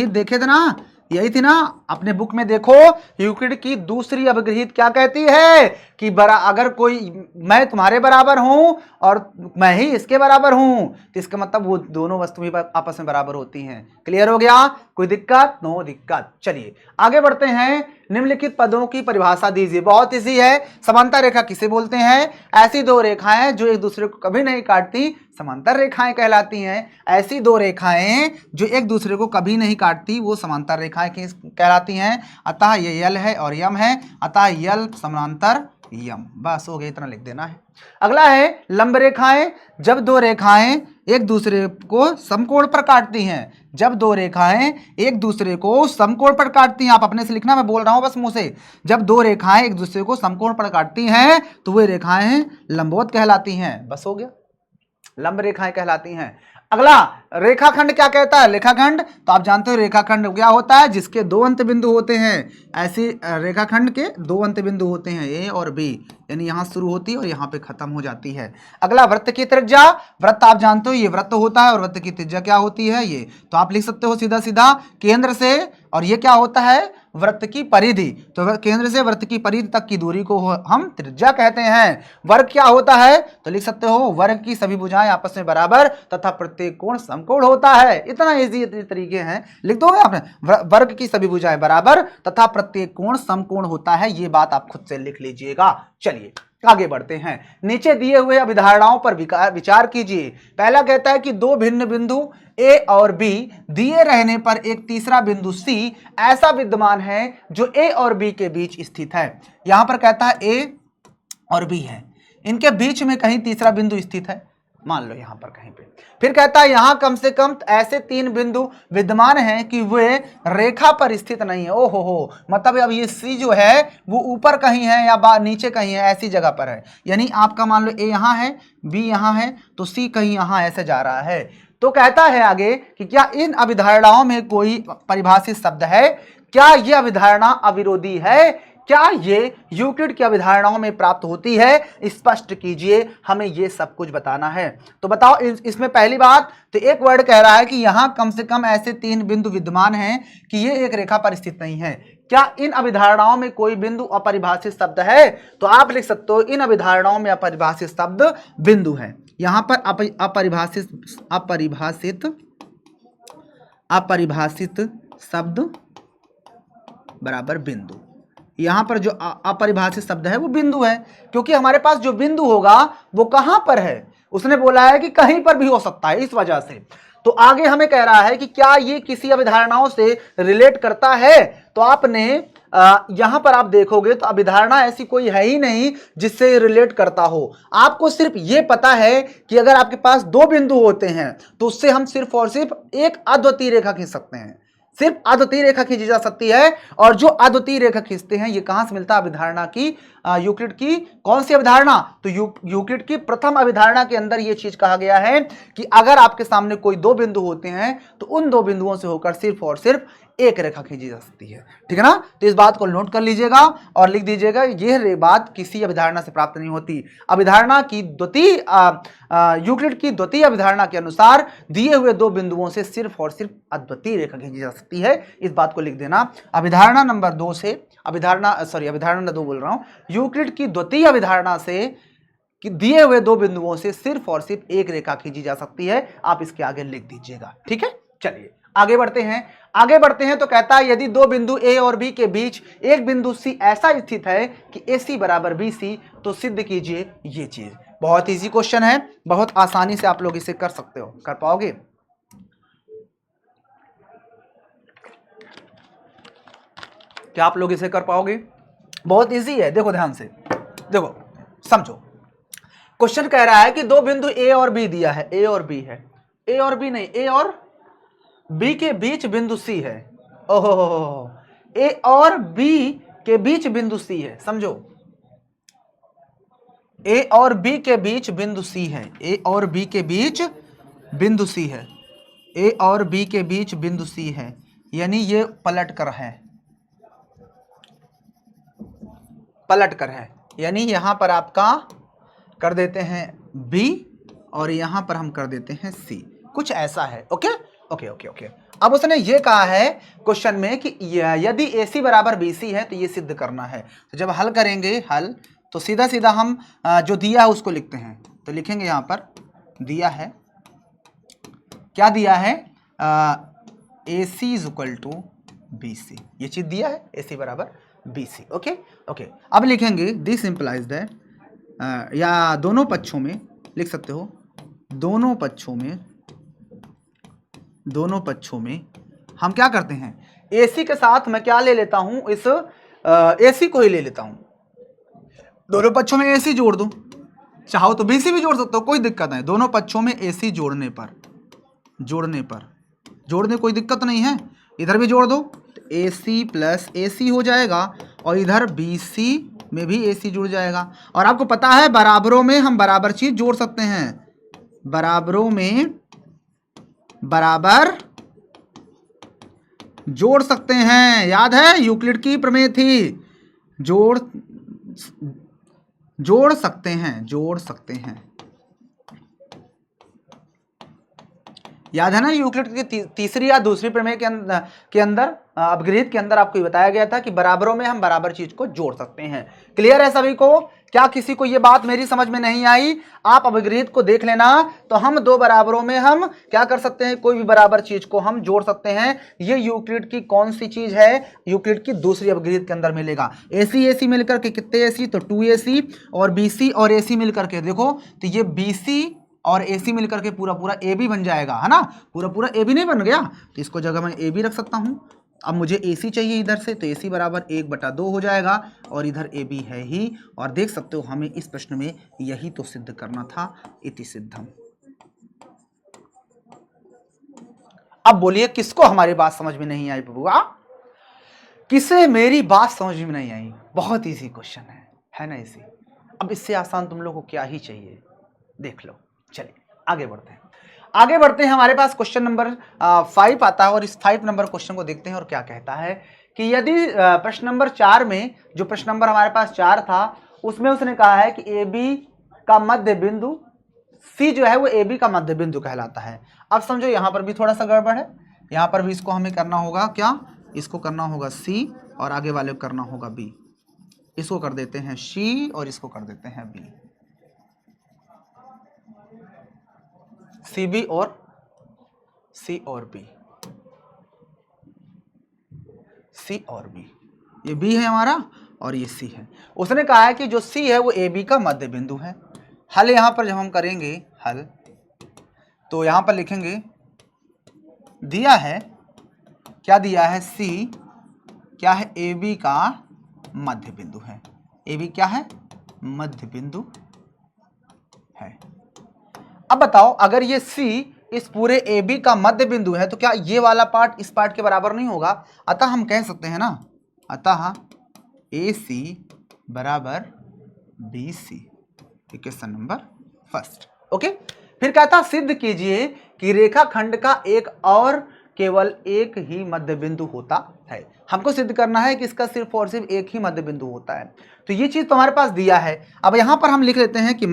देखे थे ना, यही थी ना, अपने बुक में देखो, यूक्लिड की दूसरी अवगृहित क्या कहती है कि अगर कोई, मैं तुम्हारे बराबर हूं और मैं ही इसके बराबर हूं, तो इसका मतलब वो दोनों वस्तुएं आपस में बराबर होती हैं। क्लियर हो गया, कोई दिक्कत, नो दिक्कत। चलिए आगे बढ़ते हैं। निम्नलिखित पदों की परिभाषा दीजिए। बहुत इजी है। समांतर रेखा किसे बोलते हैं, ऐसी दो रेखाएं जो एक दूसरे को कभी नहीं काटती समांतर रेखाएं कहलाती हैं। ऐसी दो रेखाएं जो एक दूसरे को कभी नहीं काटती वो समांतर रेखाएं कहलाती हैं। अतः ये यल है और यम है, अतः यल समांतर यम। बस हो गया, इतना लिख देना है। अगला है लंब रेखाएं। जब दो रेखाएं एक दूसरे को समकोण पर काटती हैं, जब दो रेखाएं एक दूसरे को समकोण पर काटती हैं, आप अपने से लिखना, मैं बोल रहा हूं बस मुंह से। जब दो रेखाएं एक दूसरे को समकोण पर काटती हैं तो वे रेखाएं लंबवत कहलाती हैं। बस हो गया, लंब रेखाएं कहलाती हैं। अगला रेखाखंड क्या कहता है? रेखाखंड तो आप जानते हो रेखाखंड क्या होता है, जिसके दो अंत बिंदु होते हैं। ऐसे रेखाखंड के दो अंत बिंदु होते हैं, ए और बी, यानी यहां शुरू होती है और यहां पे खत्म हो जाती है। अगला वृत्त की त्रिज्या। वृत्त आप जानते हो ये वृत्त होता है और वृत्त की त्रिज्या क्या होती है? ये तो आप लिख सकते हो सीधा सीधा केंद्र से, और ये क्या होता है? वृत्त की परिधि। तो केंद्र से वृत्त की परिधि तक की दूरी को हम त्रिज्या कहते हैं। वर्ग क्या होता है? तो लिख सकते हो वर्ग की सभी भुजाएं आपस में बराबर तथा प्रत्येक कोण समकोण होता है। इतना इजी तरीके हैं, लिख दोगे आपने, वर्ग की सभी भुजाएं बराबर तथा प्रत्येक कोण समकोण होता है। ये बात आप खुद से लिख लीजिएगा। चलिए आगे बढ़ते हैं। नीचे दिए हुए अभिधारणाओं पर विचार कीजिए। पहला कहता है कि दो भिन्न बिंदु ए और बी दिए रहने पर एक तीसरा बिंदु सी ऐसा विद्यमान है जो ए और बी के बीच स्थित है। यहां पर कहता है ए और बी है, इनके बीच में कहीं तीसरा बिंदु स्थित है, मान लो यहां पर कहीं पे। फिर कहता है यहां कम से कम ऐसे तीन बिंदु विद्यमान हैं कि वे रेखा पर स्थित नहीं है। ओहो हो, मतलब अब ये सी जो है वो ऊपर कहीं है या नीचे कहीं है, ऐसी जगह पर है। यानी आपका मान लो ए यहां है, बी यहां है, तो सी कहीं यहां ऐसे जा रहा है। तो कहता है आगे कि क्या इन अभिधारणाओं में कोई परिभाषित शब्द है? क्या यह अभिधारणा अविरोधी है? क्या ये यूक्लिड की अभिधारणाओं में प्राप्त होती है? स्पष्ट कीजिए, हमें ये सब कुछ बताना है। तो बताओ इसमें पहली बात तो एक वर्ड कह रहा है कि यहां कम से कम ऐसे तीन बिंदु विद्यमान हैं कि ये एक रेखा पर स्थित नहीं है। क्या इन अभिधारणाओं में कोई बिंदु अपरिभाषित शब्द है? तो आप लिख सकते हो इन अभिधारणाओं में अपरिभाषित शब्द बिंदु है। यहां पर अपरिभाषित शब्द बराबर बिंदु। यहां पर जो अपरिभाषित शब्द है वो बिंदु है, क्योंकि हमारे पास जो बिंदु होगा वो कहां पर है? उसने बोला है कि कहीं पर भी हो सकता है, इस वजह से। तो आगे हमें कह रहा है कि क्या ये किसी अभिधारणाओं से रिलेट करता है? तो आपने यहां पर आप देखोगे तो अभिधारणा ऐसी कोई है ही नहीं जिससे रिलेट करता हो। आपको सिर्फ ये पता है कि अगर आपके पास दो बिंदु होते हैं तो उससे हम सिर्फ और सिर्फ एक अद्वितीय रेखा खींच सकते हैं, सिर्फ अद्वितीय रेखा खींची जा सकती है। और जो अद्वितीय रेखा खींचते हैं ये कहां से मिलता है? अभिधारणा की, यूक्लिड की कौन सी अभिधारणा? तो यूक्लिड की प्रथम अभिधारणा के अंदर ये चीज कहा गया है कि अगर आपके सामने कोई दो बिंदु होते हैं तो उन दो बिंदुओं से होकर सिर्फ और सिर्फ एक रेखा खींची जा सकती है। ठीक है ना? तो इस बात को नोट कर लीजिएगा और लिख दीजिएगा, यह बात किसी अभिधारणा से प्राप्त नहीं होती। अभिधारणा की द्वितीय यूक्लिड की द्वितीय अभिधारणा के अनुसार दिए हुए दो बिंदुओं से सिर्फ और सिर्फ अद्वितीय रेखा खींची जा सकती है। इस बात को लिख देना। अभिधारणा नंबर 2 से अभिधारणा 2 बोल रहा हूं, यूक्लिड की द्वितीय अभिधारणा से कि दिए हुए दो बिंदुओं से सिर्फ और सिर्फ एक रेखा खींची जा सकती है। आप इसके आगे लिख दीजिएगा। ठीक है, चलिए आगे बढ़ते हैं। तो कहता है यदि दो बिंदु ए और बी के बीच एक बिंदु सी ऐसा स्थित है कि ए सी बराबर बी सी, तो सिद्ध कीजिए ये चीज। बहुत इजी क्वेश्चन है, बहुत आसानी से आप लोग इसे कर सकते हो। कर पाओगे? क्या आप लोग इसे कर पाओगे? बहुत इजी है, देखो ध्यान से, देखो समझो। क्वेश्चन कह रहा है कि दो बिंदु ए और बी दिया है, ए और बी है, ए और बी नहीं, ए और बी के बीच बिंदु सी है। ओहो, ए और बी के बीच बिंदु सी है, समझो। ए और बी के बीच बिंदु सी है, ए और बी के बीच बिंदु सी है, ए और बी के बीच बिंदु सी है, यानी ये पलट कर है, यानी यहां पर आपका कर देते हैं बी और यहां पर हम कर देते हैं सी, कुछ ऐसा है। Okay okay okay okay. अब उसने ये कहा है क्वेश्चन में कि यदि AC बराबर BC है तो ये सिद्ध करना है। तो जब हल करेंगे तो सीधा सीधा हम जो दिया है उसको लिखते हैं। तो लिखेंगे यहां पर दिया है, क्या दिया है? AC is equal to BC, ये चीज दिया है, AC बराबर BC। Okay okay. अब लिखेंगे दिस इंप्लाइज दैट, या दोनों पक्षों में लिख सकते हो, दोनों पक्षों में हम क्या करते हैं? AC के साथ मैं क्या ले लेता हूं? इस AC को ही ले लेता हूं। दोनों पक्षों में AC जोड़ दूं, चाहो तो BC भी जोड़ सकते हो, कोई दिक्कत नहीं। दोनों पक्षों में AC जोड़ने कोई दिक्कत नहीं है। इधर भी जोड़ दो तो AC प्लस AC हो जाएगा, और इधर BC में भी AC जुड़ जाएगा। और आपको पता है बराबरों में हम बराबर चीज जोड़ सकते हैं, बराबरों में बराबर जोड़ सकते हैं। याद है यूक्लिड की प्रमेय थी, जोड़ सकते हैं। याद है ना यूक्लिड की तीसरी या दूसरी प्रमेय के अंदर अपग्रहित के अंदर आपको बताया गया था कि बराबरों में हम बराबर चीज को जोड़ सकते हैं। क्लियर है सभी को? क्या किसी को ये बात मेरी समझ में नहीं आई? आप अपग्रहित को देख लेना। तो हम दो बराबरों में हम क्या कर सकते हैं, कोई भी बराबर चीज को हम जोड़ सकते हैं। ये यूक्लिड की कौन सी चीज है? यूक्लिड की दूसरी अपग्रहित के अंदर मिलेगा। AC मिलकर के कितने AC? तो 2AC, और BC और AC मिलकर के देखो तो ये BC और AC मिलकर के पूरा पूरा AB बन जाएगा, है ना? पूरा पूरा AB नहीं बन गया? तो इसको जगह मैं AB रख सकता हूं। अब मुझे AC चाहिए इधर से, तो AC बराबर 1/2 हो जाएगा, और इधर AB है ही। और देख सकते हो हमें इस प्रश्न में यही तो सिद्ध करना था, इति सिद्धम। अब बोलिए किसको हमारी बात समझ में नहीं आई बबुआ? किसे मेरी बात समझ में नहीं आई? बहुत इजी क्वेश्चन है ना इजी? अब इससे आसान तुम लोग को क्या ही चाहिए, देख लो। चलिए आगे बढ़ते हैं। हमारे पास क्वेश्चन नंबर 5 आता है, और इस 5 नंबर क्वेश्चन को देखते हैं और क्या कहता है कि यदि प्रश्न नंबर 4 में, जो प्रश्न नंबर हमारे पास 4 था, उसमें उसने कहा है कि AB का मध्य बिंदु C जो है वो AB का मध्य बिंदु कहलाता है। अब समझो यहां पर भी थोड़ा सा गड़बड़ है, यहां पर भी इसको हमें करना होगा क्या? इसको करना होगा C, और आगे वाले को करना होगा B। इसको कर देते हैं C और इसको कर देते हैं B। CB और C और B, C और B, ये B है हमारा और ये C है। उसने कहा है कि जो C है वो AB का मध्य बिंदु है। हल यहां पर जब हम करेंगे हल, तो यहां पर लिखेंगे, दिया है क्या? दिया है C क्या है? AB का मध्य बिंदु है। AB क्या है? मध्य बिंदु है। अब बताओ अगर ये C इस पूरे AB का मध्य बिंदु है, तो क्या ये वाला पार्ट इस पार्ट के बराबर नहीं होगा? अतः हम कह सकते हैं ना, अतः AC बराबर BC, question number first. Okay, फिर कहता सिद्ध कीजिए कि रेखाखंड का एक और केवल एक ही मध्य बिंदु होता है। हमको सिद्ध करना है कि इसका सिर्फ और सिर्फ एक ही मध्य बिंदु होता है। तो ये चीज तुम्हारे पास दिया है। अब यहां पर हम लिख लेते हैं कि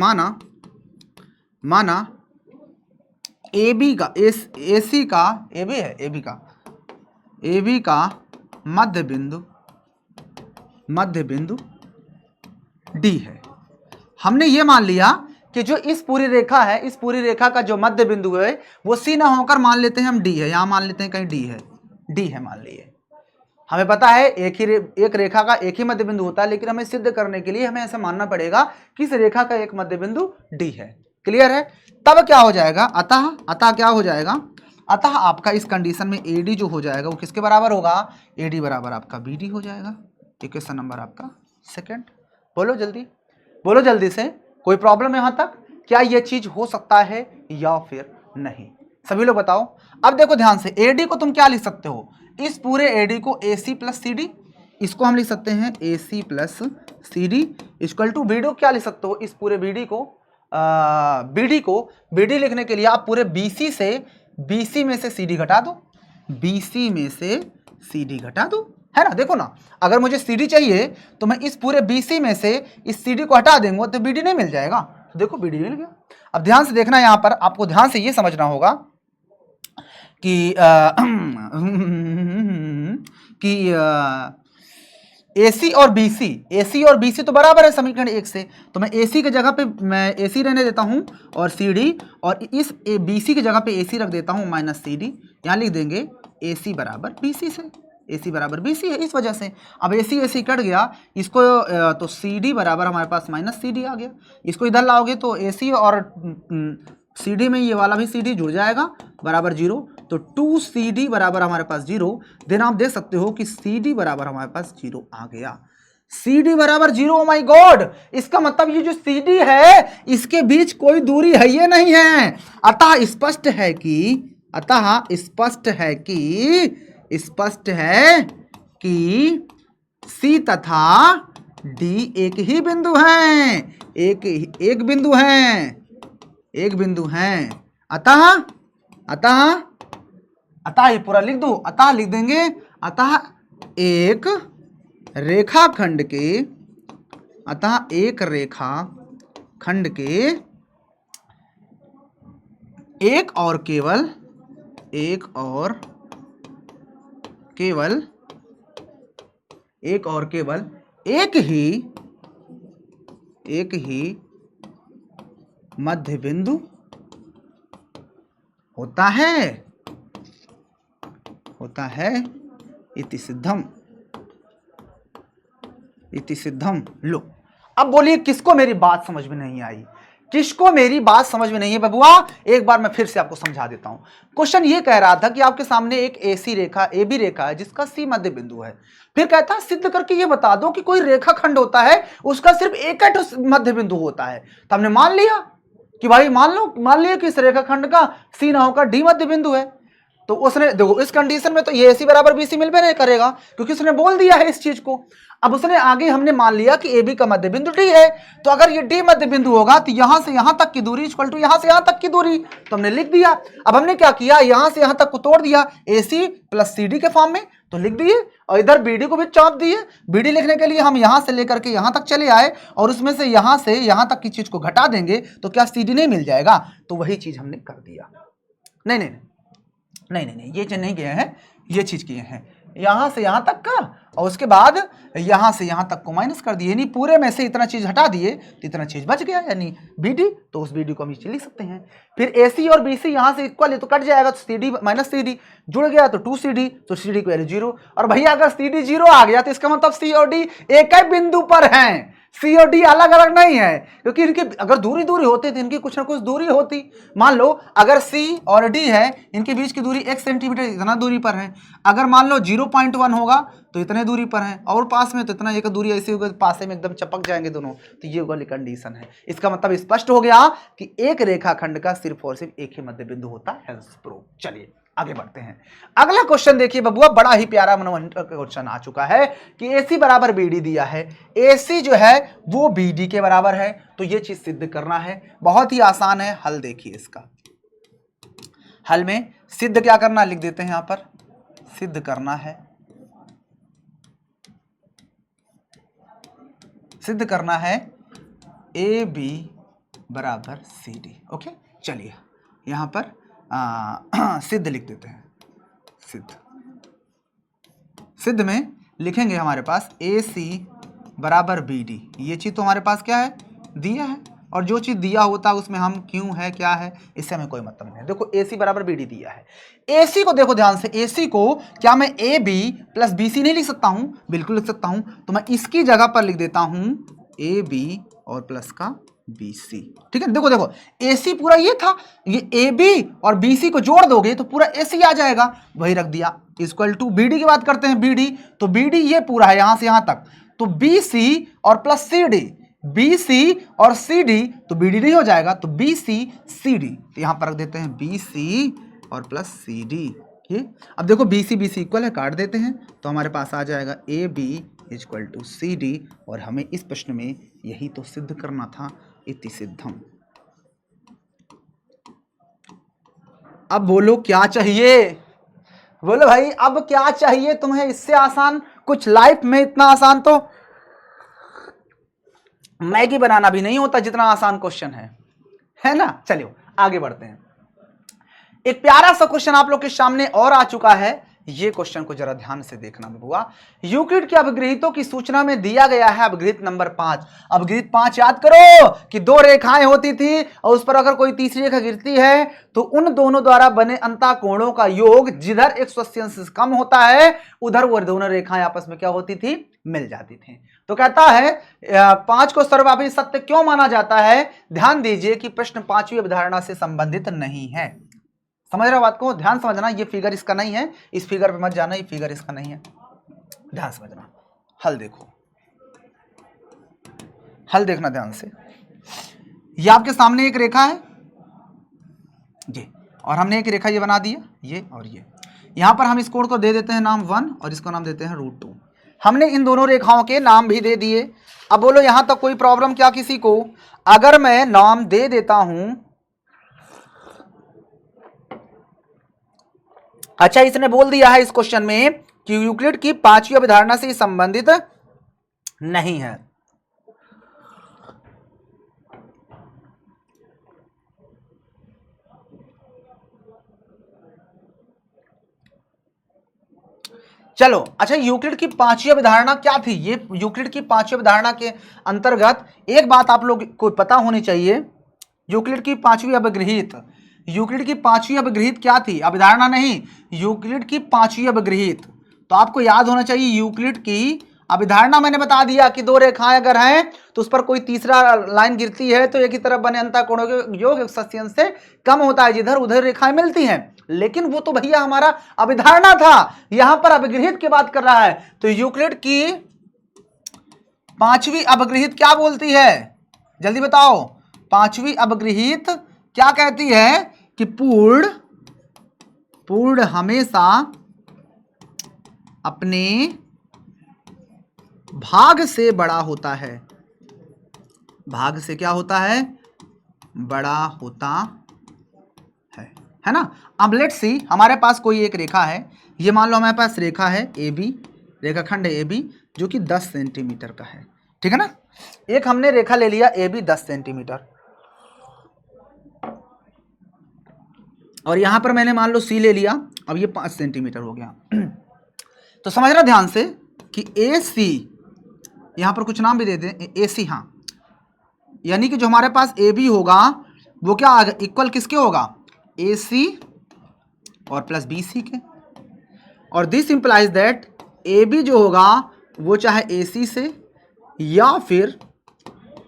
माना AB का AC का AB है, AB का मध्य बिंदु D है। हमने ये मान लिया कि जो इस पूरी रेखा है, इस पूरी रेखा का जो मध्य बिंदु है वो C ना होकर मान लेते हैं हम D है। यहां मान लेते हैं कहीं D है मान लिए। हमें पता है एक रेखा का एक ही मध्य बिंदु होता है, लेकिन हमें सिद्ध करने के लिए हमें ऐसा मानना पड़ेगा कि इस रेखा का एक मध्य बिंदु D है। क्लियर है? तब क्या हो जाएगा? अतः क्या हो जाएगा? अतः आपका इस कंडीशन में AD जो हो जाएगा वो किसके बराबर होगा? AD बराबर आपका BD हो जाएगा। क्वेश्चन नंबर आपका सेकंड। बोलो जल्दी से, कोई प्रॉब्लम यहां तक? क्या यह चीज हो सकता है या फिर नहीं? सभी लोग बताओ। अब देखो ध्यान से, AD को तुम क्या लिख सकते हो? इस पूरे AD को AC प्लस CD, इसको हम लिख सकते हैं AC plus CD equal to BD को क्या लिख सकते हो? इस पूरे BD को BD लिखने के लिए आप पूरे BC में से CD घटा दो, BC में से CD घटा दो, है ना? देखो ना, अगर मुझे CD चाहिए तो मैं इस पूरे BC में से इस CD को हटा देंगे तो BD नहीं मिल जाएगा। तो देखो BD मिल गया। अब ध्यान से देखना, यहां पर आपको ध्यान से ये समझना होगा कि AC और BC तो बराबर है समीकरण 1 से, तो मैं AC की जगह पे मैं AC रहने देता हूं और CD, और इस BC की जगह पे AC रख देता हूं माइनस CD। यहां लिख देंगे AC बराबर BC से, AC बराबर BC है इस वजह से। अब AC कट गया, इसको तो CD बराबर हमारे पास माइनस CD आ गया। इसको इधर लाओगे तो AC और CD में ये वाला भी CD जुड़ जाएगा, बराबर 0। तो 2CD बराबर हमारे पास 0। देन आप देख सकते हो कि CD बराबर हमारे पास 0 आ गया। सी डी बराबर 0। ओ माई गॉड, इसका मतलब ये जो सी डी है इसके बीच कोई दूरी है ये नहीं है। अतः स्पष्ट है कि सी तथा डी एक ही बिंदु हैं, एक बिंदु हैं। अतः ये पूरा लिख दो, अतः लिख देंगे, अतः एक रेखाखंड के एक और केवल एक ही मध्य बिंदु होता है इति सिद्धम। लो, अब बोलिए किसको मेरी बात समझ में नहीं आई, किसको मेरी बात समझ में नहीं है बबुआ? एक बार मैं फिर से आपको समझा देता हूं। क्वेश्चन ये कह रहा था कि आपके सामने एक एसी रेखा AB रेखा है जिसका C मध्य बिंदु है। फिर कहता है सिद्ध करके ये बता दो कि कोई रेखाखंड होता है उसका सिर्फ एक ही मध्य बिंदु होता है। तो हमने मान लिया कि भाई मान लिया कि इस रेखाखंड का C ना होकर D मध्य बिंदु है। तो उसने देखो इस कंडीशन में तो ये AC बराबर BC मिल भी नहीं करेगा क्योंकि उसने बोल दिया है इस चीज को। अब उसने आगे हमने मान लिया कि AB का मध्य बिंदु D है, तो अगर ये D मध्य बिंदु होगा तो यहां से यहां तक की दूरी इक्वल टू यहां से यहां तक की दूरी, तो हमने लिख दिया। अब हमने क्या किया, यहां से यहां तक को तोड़ दिया AC प्लस CD के फॉर्म में, तो लिख दिए, और इधर BD को भी चाप दिए। BD लिखने के लिए हम यहां से लेकर के यहां तक चले आए और उसमें से यहां तक की चीज को घटा देंगे तो क्या CD नहीं मिल जाएगा? तो वही चीज हमने कर दिया। नहीं, ये चीज नहीं किए हैं, ये चीज किए हैं यहां से यहां तक का, और उसके बाद यहां से यहां तक को माइनस कर दिए, यानी पूरे में से इतना चीज हटा दिए तो इतना चीज बच गया, यानी BD। तो उस BD को हम नीचे लिख सकते हैं। फिर AC और BC यहां से इक्वल है तो कट जाएगा, तो CD माइनस CD जुड़ गया तो 2CD, तो CD को वैल्यू 0। और भैया अगर CD 0 आ गया तो इसका मतलब C और D एक ही बिंदु पर हैं, C और D अलग अलग नहीं है, क्योंकि इनकी अगर दूरी होती तो इनकी कुछ ना कुछ दूरी होती। मान लो अगर C और D है, इनके बीच की दूरी 1 सेंटीमीटर, इतना दूरी पर है। अगर मान लो 0.1 होगा तो इतने दूरी पर है, और पास में तो इतना, एक दूरी ऐसी होगी पास में एकदम चपक जाएंगे दोनों, तो ये वाली कंडीशन है। इसका मतलब स्पष्ट हो गया कि एक रेखाखंड का सिर्फ और सिर्फ एक ही मध्य बिंदु होता है। चलिए आगे बढ़ते हैं। अगला क्वेश्चन देखिए बबुआ, बड़ा ही प्यारा मनोरंजक क्वेश्चन आ चुका है कि AC बराबर BD दिया है, AC जो है वो BD के बराबर है, तो ये चीज सिद्ध करना है। बहुत ही आसान है, हल देखिए इसका। हल में सिद्ध क्या करना, लिख देते हैं यहां पर, सिद्ध करना है AB बराबर CD। ओके, चलिए यहां पर सिद्ध लिख देते हैं। सिद्ध में लिखेंगे हमारे पास AC बराबर BD, ये चीज तो हमारे पास क्या है, दिया है, और जो चीज दिया होता है उसमें हम क्यों है क्या है इससे हमें कोई मतलब नहीं है। देखो AC बराबर BD दिया है, AC को देखो ध्यान से, AC को क्या मैं AB प्लस BC नहीं लिख सकता हूं? बिल्कुल लिख सकता हूं। तो मैं इसकी जगह पर लिख देता हूं AB और प्लस का BC। ठीक है, देखो AC पूरा ये था, ये AB और BC को जोड़ दोगे तो पूरा AC आ जाएगा, वही रख दिया। इक्वल टू BD की बात करते हैं, BD, तो BD ये पूरा है यहां से यहां तक, तो BC और प्लस CD, BC और CD, तो BD नहीं हो जाएगा, तो BC CD, तो यहां पर रख देते हैं BC और प्लस CD। अब देखो BC इक्वल है, काट देते हैं, तो हमारे पास आ जाएगा AB इक्वल टू CD, और हमें इस प्रश्न में यही तो सिद्ध करना था, इति सिद्धम। अब बोलो क्या चाहिए, बोलो भाई अब क्या चाहिए तुम्हें, इससे आसान कुछ लाइफ में इतना आसान तो मैगी बनाना भी नहीं होता जितना आसान क्वेश्चन है ना। चलिए आगे बढ़ते हैं। एक प्यारा सा क्वेश्चन आप लोग के सामने और आ चुका है, ये क्वेश्चन को जरा ध्यान से देखना बबुआ। यूक्लिड के अपग्रहितों की सूचना में दिया गया है अपग्रहित नंबर 5। अपग्रहित 5 याद करो कि दो रेखाएं होती थी और उस पर अगर कोई तीसरी रेखा गिरती है तो उन दोनों द्वारा बने अंतःकोणों का योग जिधर 180 अंश से कम होता है उधर वो दोनों रेखाएं आपस में क्या होती थी, मिल जाती थी। तो कहता है 5 को सर्वव्यापी सत्य क्यों माना जाता है। ध्यान दीजिए कि प्रश्न 5वीं अवधारणा से संबंधित नहीं है। समझ रहे हो बात को, ध्यान समझना, ये फिगर इसका नहीं है, इस फिगर पे मत जाना, ये फिगर इसका नहीं है, ध्यान समझना। हल देखो, हल देखना ध्यान से। ये आपके सामने एक रेखा है जी, और हमने एक रेखा ये बना दी है, ये और ये। यहां पर हम इस कोण को दे देते हैं नाम 1 और इसको नाम देते हैं √2। हमने इन दोनों रेखाओं के नाम भी दे दिए। अब बोलो यहां तक कोई प्रॉब्लम क्या किसी को? अगर मैं नाम दे देता हूं, अच्छा इसने बोल दिया है इस क्वेश्चन में कि यूक्लिड की पांचवी अवधारणा से संबंधित नहीं है। चलो अच्छा, यूक्लिड की पांचवी अवधारणा क्या थी? ये यूक्लिड की पांचवी अवधारणा के अंतर्गत एक बात आप लोग को पता होनी चाहिए। यूक्लिड की पांचवी अवगृहित, यूक्लिड की पांचवी अवगृहित क्या थी? अवधारणा नहीं, यूक्लिड की पांचवी अवगृहित। तो आपको याद होना चाहिए यूक्लिड की अवधारणा मैंने बता दिया कि दो रेखाएं अगर हैं तो उस पर कोई तीसरा लाइन गिरती है तो एक ही तरफ बने अंतःकोणों के योग 180 से कम होता है, जिधर उधर रेखाएं मिलती हैं। लेकिन वो तो भैया हमारा अवधारणा था, यहां पर अवगृहित की बात कर रहा है। तो यूक्लिड की पांचवी अवगृहित क्या बोलती है? जल्दी बताओ। पांचवी अवगृहित क्या कहती है? कि पूर्ण हमेशा अपने भाग से बड़ा होता है। भाग से क्या होता है? बड़ा होता है ना। अब लेट्स सी, हमारे पास कोई एक रेखा है, ये मान लो हमारे पास रेखा है AB, रेखाखंड है AB जो कि 10 सेंटीमीटर का है, ठीक है ना। एक हमने रेखा ले लिया AB 10 सेंटीमीटर, और यहां पर मैंने मान लो C ले लिया, अब ये 5 सेंटीमीटर हो गया। तो समझना ध्यान से कि AC, यहां पर कुछ नाम भी दे दें, AC, हाँ, यानी कि जो हमारे पास AB होगा वो क्या इक्वल किसके होगा? AC और प्लस BC के। और दिस इंप्लाइज दैट AB जो होगा वो चाहे AC से या फिर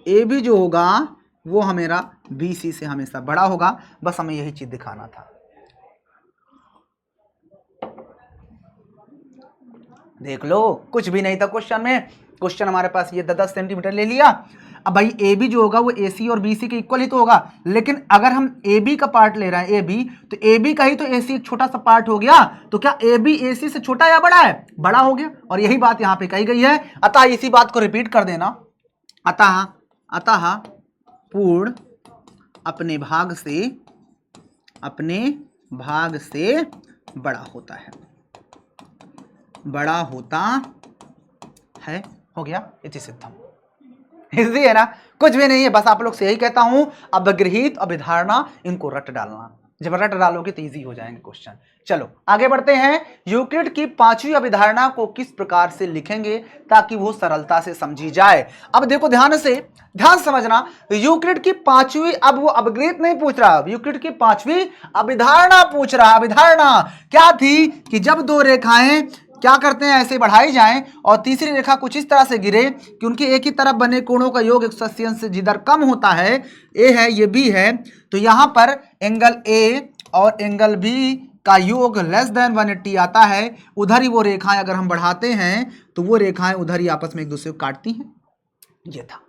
AB जो होगा वो हमेरा BC से हमेशा बड़ा होगा। बस हमें यही चीज दिखाना था। देख लो, कुछ भी नहीं था क्वेश्चन में। क्वेश्चन हमारे पास ये 10 सेंटीमीटर ले लिया। अब भाई AB जो होगा वो AC और BC के इक्वल ही तो होगा, लेकिन अगर हम AB का पार्ट ले रहे हैं AB, तो AB का ही तो AC एक छोटा सा पार्ट हो गया। तो क्या AB AC से छोटा या बड़ा है? बड़ा हो गया। और यही बात यहाँ पे कही गई है। अतः इसी बात को रिपीट कर देना, अतः पूर्ण अपने भाग से बड़ा होता है, बड़ा होता है। हो गया, इति सिद्धम। इजी है ना, कुछ भी नहीं है। बस आप लोग से यही कहता हूं, अवगृहित अभिधारणा इनको रट डालना। जब रट डालोगे तो इजी हो जाएंगे क्वेश्चन। चलो आगे बढ़ते हैं। यूक्लिड की पांचवी अभिधारणा को किस प्रकार से लिखेंगे ताकि वो सरलता से समझी जाए? अब देखो ध्यान समझना। यूक्लिड की पांचवी, अब वो अवगृहित नहीं पूछ रहा, यूक्लिड की पांचवी अभिधारणा पूछ रहा। अभिधारणा क्या थी? कि जब दो रेखाएं क्या करते हैं, ऐसे बढ़ाई जाएं और तीसरी रेखा कुछ इस तरह से गिरे कि उनके एक ही तरफ बने कोणों का योग 180 से जिधर कम होता है, ए है ये बी है, तो यहां पर एंगल ए और एंगल बी का योग लेस देन 180 आता है। उधर ही वो रेखाएं अगर हम बढ़ाते हैं तो वो रेखाएं उधर ही आपस में एक दूसरे को काटती हैं। ये था।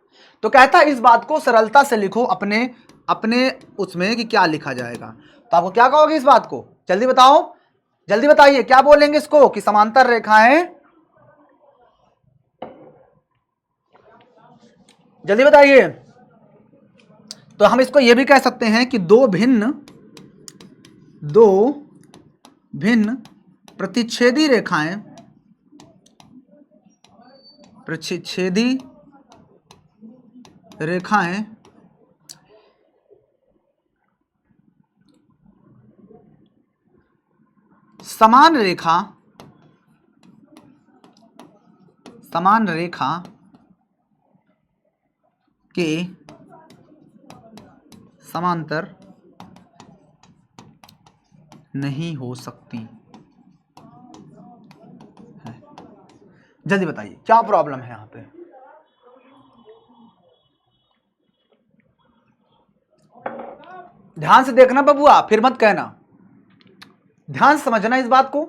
तो कहता है इस बात को सरलता से लिखो अपने उसमें कि क्या लिखा जाएगा। तो आपको क्या कहोगे इस बात को? जल्दी बताओ, जल्दी बताइए क्या बोलेंगे इसको? कि समांतर रेखाएं, जल्दी बताइए। तो हम इसको यह भी कह सकते हैं कि दो भिन्न प्रतिच्छेदी रेखाएं, समान रेखा के समांतर नहीं हो सकती है। जल्दी बताइए क्या प्रॉब्लम है यहां पे? ध्यान से देखना बबुआ, फिर मत कहना। ध्यान समझना इस बात को।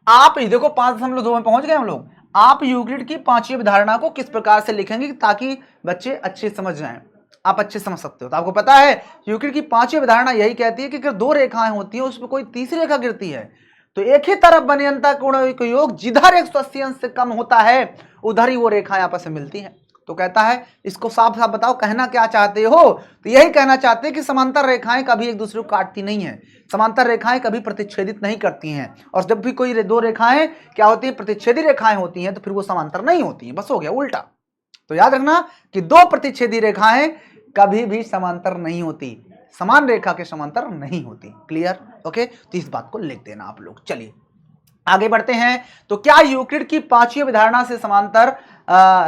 आप देखो 5.2 में पहुंच गए हम लोग। आप यूक्लिड की पांचवी अवधारणा को किस प्रकार से लिखेंगे ताकि बच्चे अच्छे समझ जाएं, आप अच्छे समझ सकते हो। तो आपको पता है यूक्लिड की पांचवी अवधारणा यही कहती है कि अगर दो रेखाएं होती हैं उसमें कोई तीसरी रेखा गिरती है तो एक ही तरफ बने अंतःकोणों का योग जिधर 180 अंश से कम होता है उधर ही वो रेखाएं आपस में मिलती हैं। तो कहता है इसको साफ साफ बताओ कहना क्या चाहते हो। तो यही कहना चाहते हैं कि समांतर रेखाएं कभी एक दूसरे को काटती नहीं है, समांतर रेखाएं कभी प्रतिच्छेदित नहीं करती हैं, और जब भी कोई दो रेखाएं क्या होती हैं प्रतिच्छेदी रेखाएं होती हैं तो फिर वो समांतर नहीं होती हैं। बस हो गया उल्टा। तो याद रखना कि दो प्रतिच्छेदी रेखाएं कभी भी समांतर नहीं होती, समान रेखा के समांतर नहीं होती। क्लियर? ओके, तो इस बात को लिख देना आप लोग। चलिए आगे बढ़ते हैं। तो क्या यूक्लिड की पांचवी अवधारणा से समांतर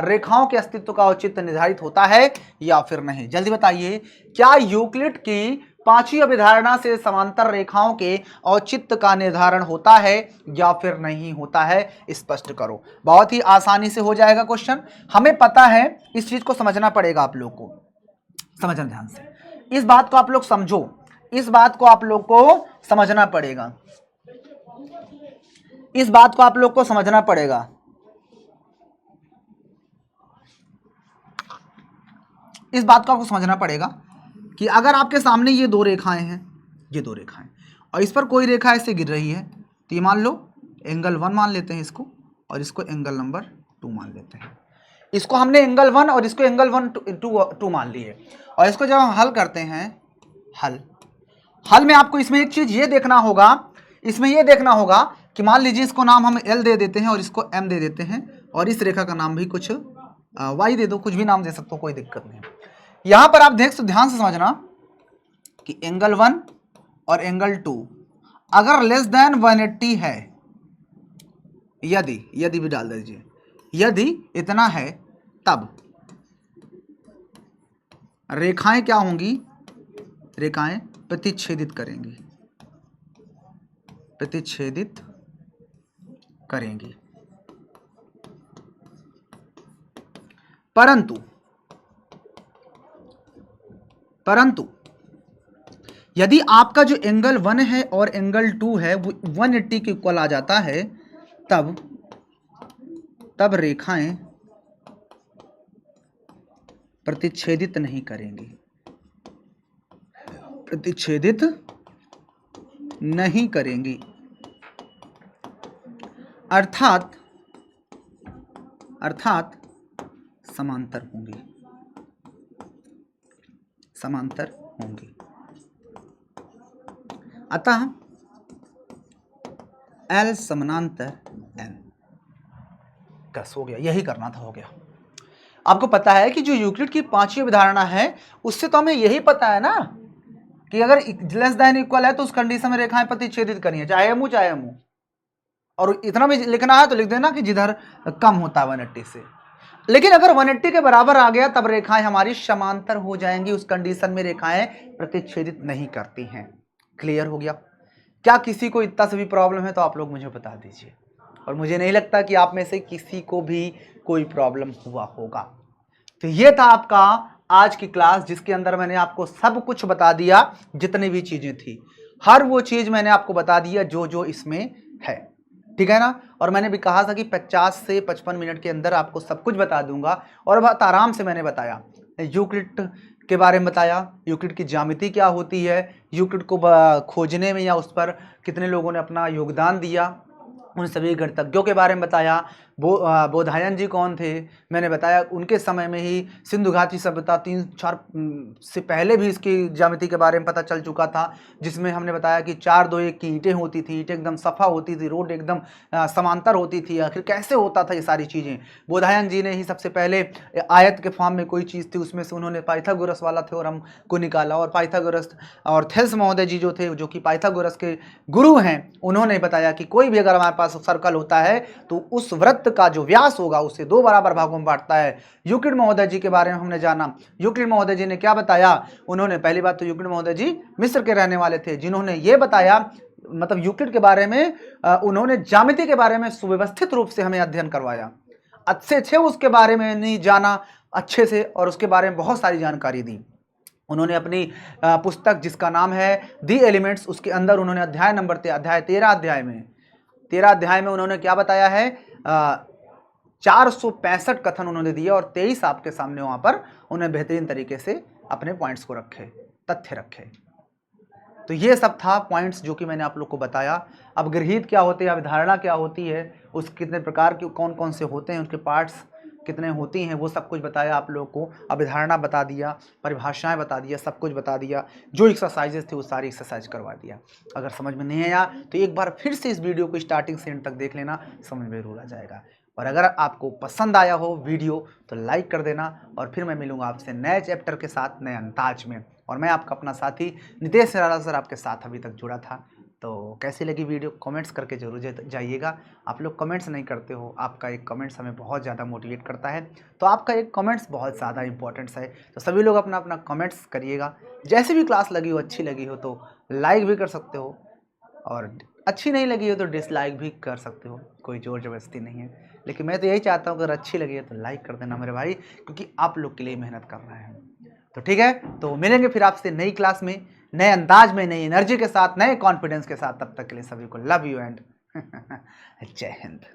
रेखाओं के अस्तित्व का औचित्य निर्धारित होता है या फिर नहीं? जल्दी बताइए, क्या यूक्लिड की पांचवी अवधारणा से समांतर रेखाओं के औचित्य का निर्धारण होता है या फिर नहीं होता है? स्पष्ट करो। बहुत ही आसानी से हो जाएगा क्वेश्चन। हमें पता है, इस चीज को समझना पड़ेगा आप लोग को, समझना ध्यान से, इस बात को आप लोग समझो, इस बात को आप लोग को समझना पड़ेगा, इस बात को आप लोग को समझना पड़ेगा। इस बात को आपको समझना पड़ेगा कि अगर आपके सामने ये दो रेखाएं हैं, ये दो रेखाएं, और इस पर कोई रेखा ऐसे गिर रही है तो ये मान लो एंगल 1 मान लेते हैं इसको, और इसको एंगल नंबर 2 मान लेते हैं। इसको हमने एंगल 1 और इसको एंगल 2 मान लिए, और इसको जब हम हल करते हैं, हल में आपको इसमें एक चीज ये देखना होगा, इसमें ये देखना होगा कि मान लीजिए इसको नाम हम L दे देते हैं और इसको M दे देते हैं, और इस रेखा का नाम भी कुछ Y दे दो, कुछ भी नाम दे सकते हो, कोई दिक्कत नहीं। यहां पर आप ध्यान से समझना कि एंगल 1 और एंगल 2 अगर लेस देन 180 है, यदि भी डाल दीजिए, यदि इतना है तब रेखाएं क्या होंगी, रेखाएं प्रतिच्छेदित करेंगी, प्रतिच्छेदित करेंगी। परंतु यदि आपका जो एंगल 1 है और एंगल 2 है वो 180 के इक्वल आ जाता है, तब रेखाएं प्रतिच्छेदित नहीं करेंगी, प्रतिच्छेदित नहीं करेंगी, अर्थात समांतर होंगी, समांतर होंगी। अतः L समानांतर N। बस हो गया, यही करना था, हो गया। आपको पता है कि जो यूक्लिड की पांचवी अवधारणा है उससे तो हमें यही पता है ना कि अगर लेस देन इक्वल है तो उस कंडीशन में रेखाएं प्रतिच्छेदित करनी है, चाहे M हो चाहे M हो। और इतना भी लिखना है तो लिख देना कि जिधर कम होता है 180 से। लेकिन अगर 180 के बराबर आ गया तब रेखाएं हमारी समांतर हो जाएंगी, उस कंडीशन में रेखाएं प्रतिच्छेदित नहीं करती हैं। क्लियर हो गया? क्या किसी को इतना से भी प्रॉब्लम है तो आप लोग मुझे बता दीजिए, और मुझे नहीं लगता कि आप में से किसी को भी कोई प्रॉब्लम हुआ होगा। तो ये था आपका आज की क्लास, जिसके अंदर मैंने आपको सब कुछ बता दिया, जितनी भी चीजें थी हर वो चीज मैंने आपको बता दिया जो इसमें है, ठीक है ना। और मैंने भी कहा था कि 50 से 55 मिनट के अंदर आपको सब कुछ बता दूंगा, और बहुत आराम से मैंने बताया। यूक्लिड के बारे में बताया, यूक्लिड की ज्यामिति क्या होती है, यूक्लिड को खोजने में या उस पर कितने लोगों ने अपना योगदान दिया, उन सभी गणितज्ञों के बारे में बताया। बोधायन जी कौन थे मैंने बताया, उनके समय में ही सिंधु घाटी सभ्यता 3-4 से पहले भी इसकी ज्यामिति के बारे में पता चल चुका था, जिसमें हमने बताया कि 4-2-1 की ईंटें होती थी, ईंटें एकदम सफा होती थी, रोड एकदम समांतर होती थी। आखिर कैसे होता था ये सारी चीज़ें? बोधायन जी ने ही सबसे पहले आयत के फॉर्म में कोई चीज़ थी उसमें से उन्होंने पाइथागोरस वाला थ्योरम को निकाला, और पाइथागोरस और थेल्स महोदय जी जो थे, जो कि पाइथागोरस के गुरु हैं, उन्होंने बताया कि कोई भी अगर हमारे पास सर्कल होता है तो उस वृत्त का जो व्यास होगा उसे 2 बराबर भागों में बांटता है। यूक्लिड महोदय जी के बारे में हमने जाना, यूक्लिड महोदय जी ने क्या बताया? उन्होंने पहली बात तो यूक्लिड महोदय जी मिस्र के रहने वाले थे, जिन्होंने ये बताया, मतलब यूक्लिड के बारे में उन्होंने ज्यामिति के बारे में सुव्यवस्थित रूप से हमें अध्ययन करवाया, अच्छे से उसके बारे में नहीं जाना अच्छे से, और उसके बारे में बहुत सारी जानकारी दी। उन्होंने अपनी पुस्तक जिसका नाम है दी एलिमेंट्स, उसके अंदर उन्होंने अध्याय 13 अध्याय में उन्होंने क्या बताया है? 465 कथन उन्होंने दिए और 23 आपके सामने वहां पर उन्हें बेहतरीन तरीके से अपने पॉइंट्स को रखे, तथ्य रखे। तो ये सब था पॉइंट्स जो कि मैंने आप लोग को बताया। अब गृहीत क्या होते हैं, अवधारणा क्या होती है, उस कितने प्रकार के कौन कौन से होते हैं, उनके पार्ट्स कितने होती हैं, वो सब कुछ बताया आप लोग को। अवधारणा बता दिया, परिभाषाएं बता दिया, सब कुछ बता दिया। जो एक्सरसाइजेस थे वो सारी एक्सरसाइज करवा दिया। अगर समझ में नहीं आया तो एक बार फिर से इस वीडियो को स्टार्टिंग से एंड तक देख लेना, समझ में जरूर आ जाएगा। और अगर आपको पसंद आया हो वीडियो तो लाइक कर देना। और फिर मैं मिलूंगा आपसे नए चैप्टर के साथ, नए अंदाज में। और मैं आपका अपना साथी नितेश निराला सर आपके साथ अभी तक जुड़ा था। तो कैसी लगी वीडियो कमेंट्स करके जरूर जाइएगा। आप लोग कमेंट्स नहीं करते हो, आपका एक कमेंट्स हमें बहुत ज़्यादा मोटिवेट करता है। तो आपका एक कमेंट्स बहुत ज़्यादा इंपॉर्टेंट्स है। तो सभी लोग अपना अपना कमेंट्स करिएगा। जैसे भी क्लास लगी हो, अच्छी लगी हो तो लाइक भी कर सकते हो, और अच्छी नहीं लगी हो तो डिसलाइक भी कर सकते हो, कोई जोर जबरदस्ती नहीं है। लेकिन मैं तो यही चाहता हूँ अगर अच्छी लगी है तो लाइक कर देना मेरे भाई, क्योंकि आप लोग के लिए मेहनत कर रहे हैं। तो ठीक है, तो मिलेंगे फिर आपसे नई क्लास में, नए अंदाज में, नई एनर्जी के साथ, नए कॉन्फिडेंस के साथ। तब तक के लिए सभी को लव यू एंड जय हिंद।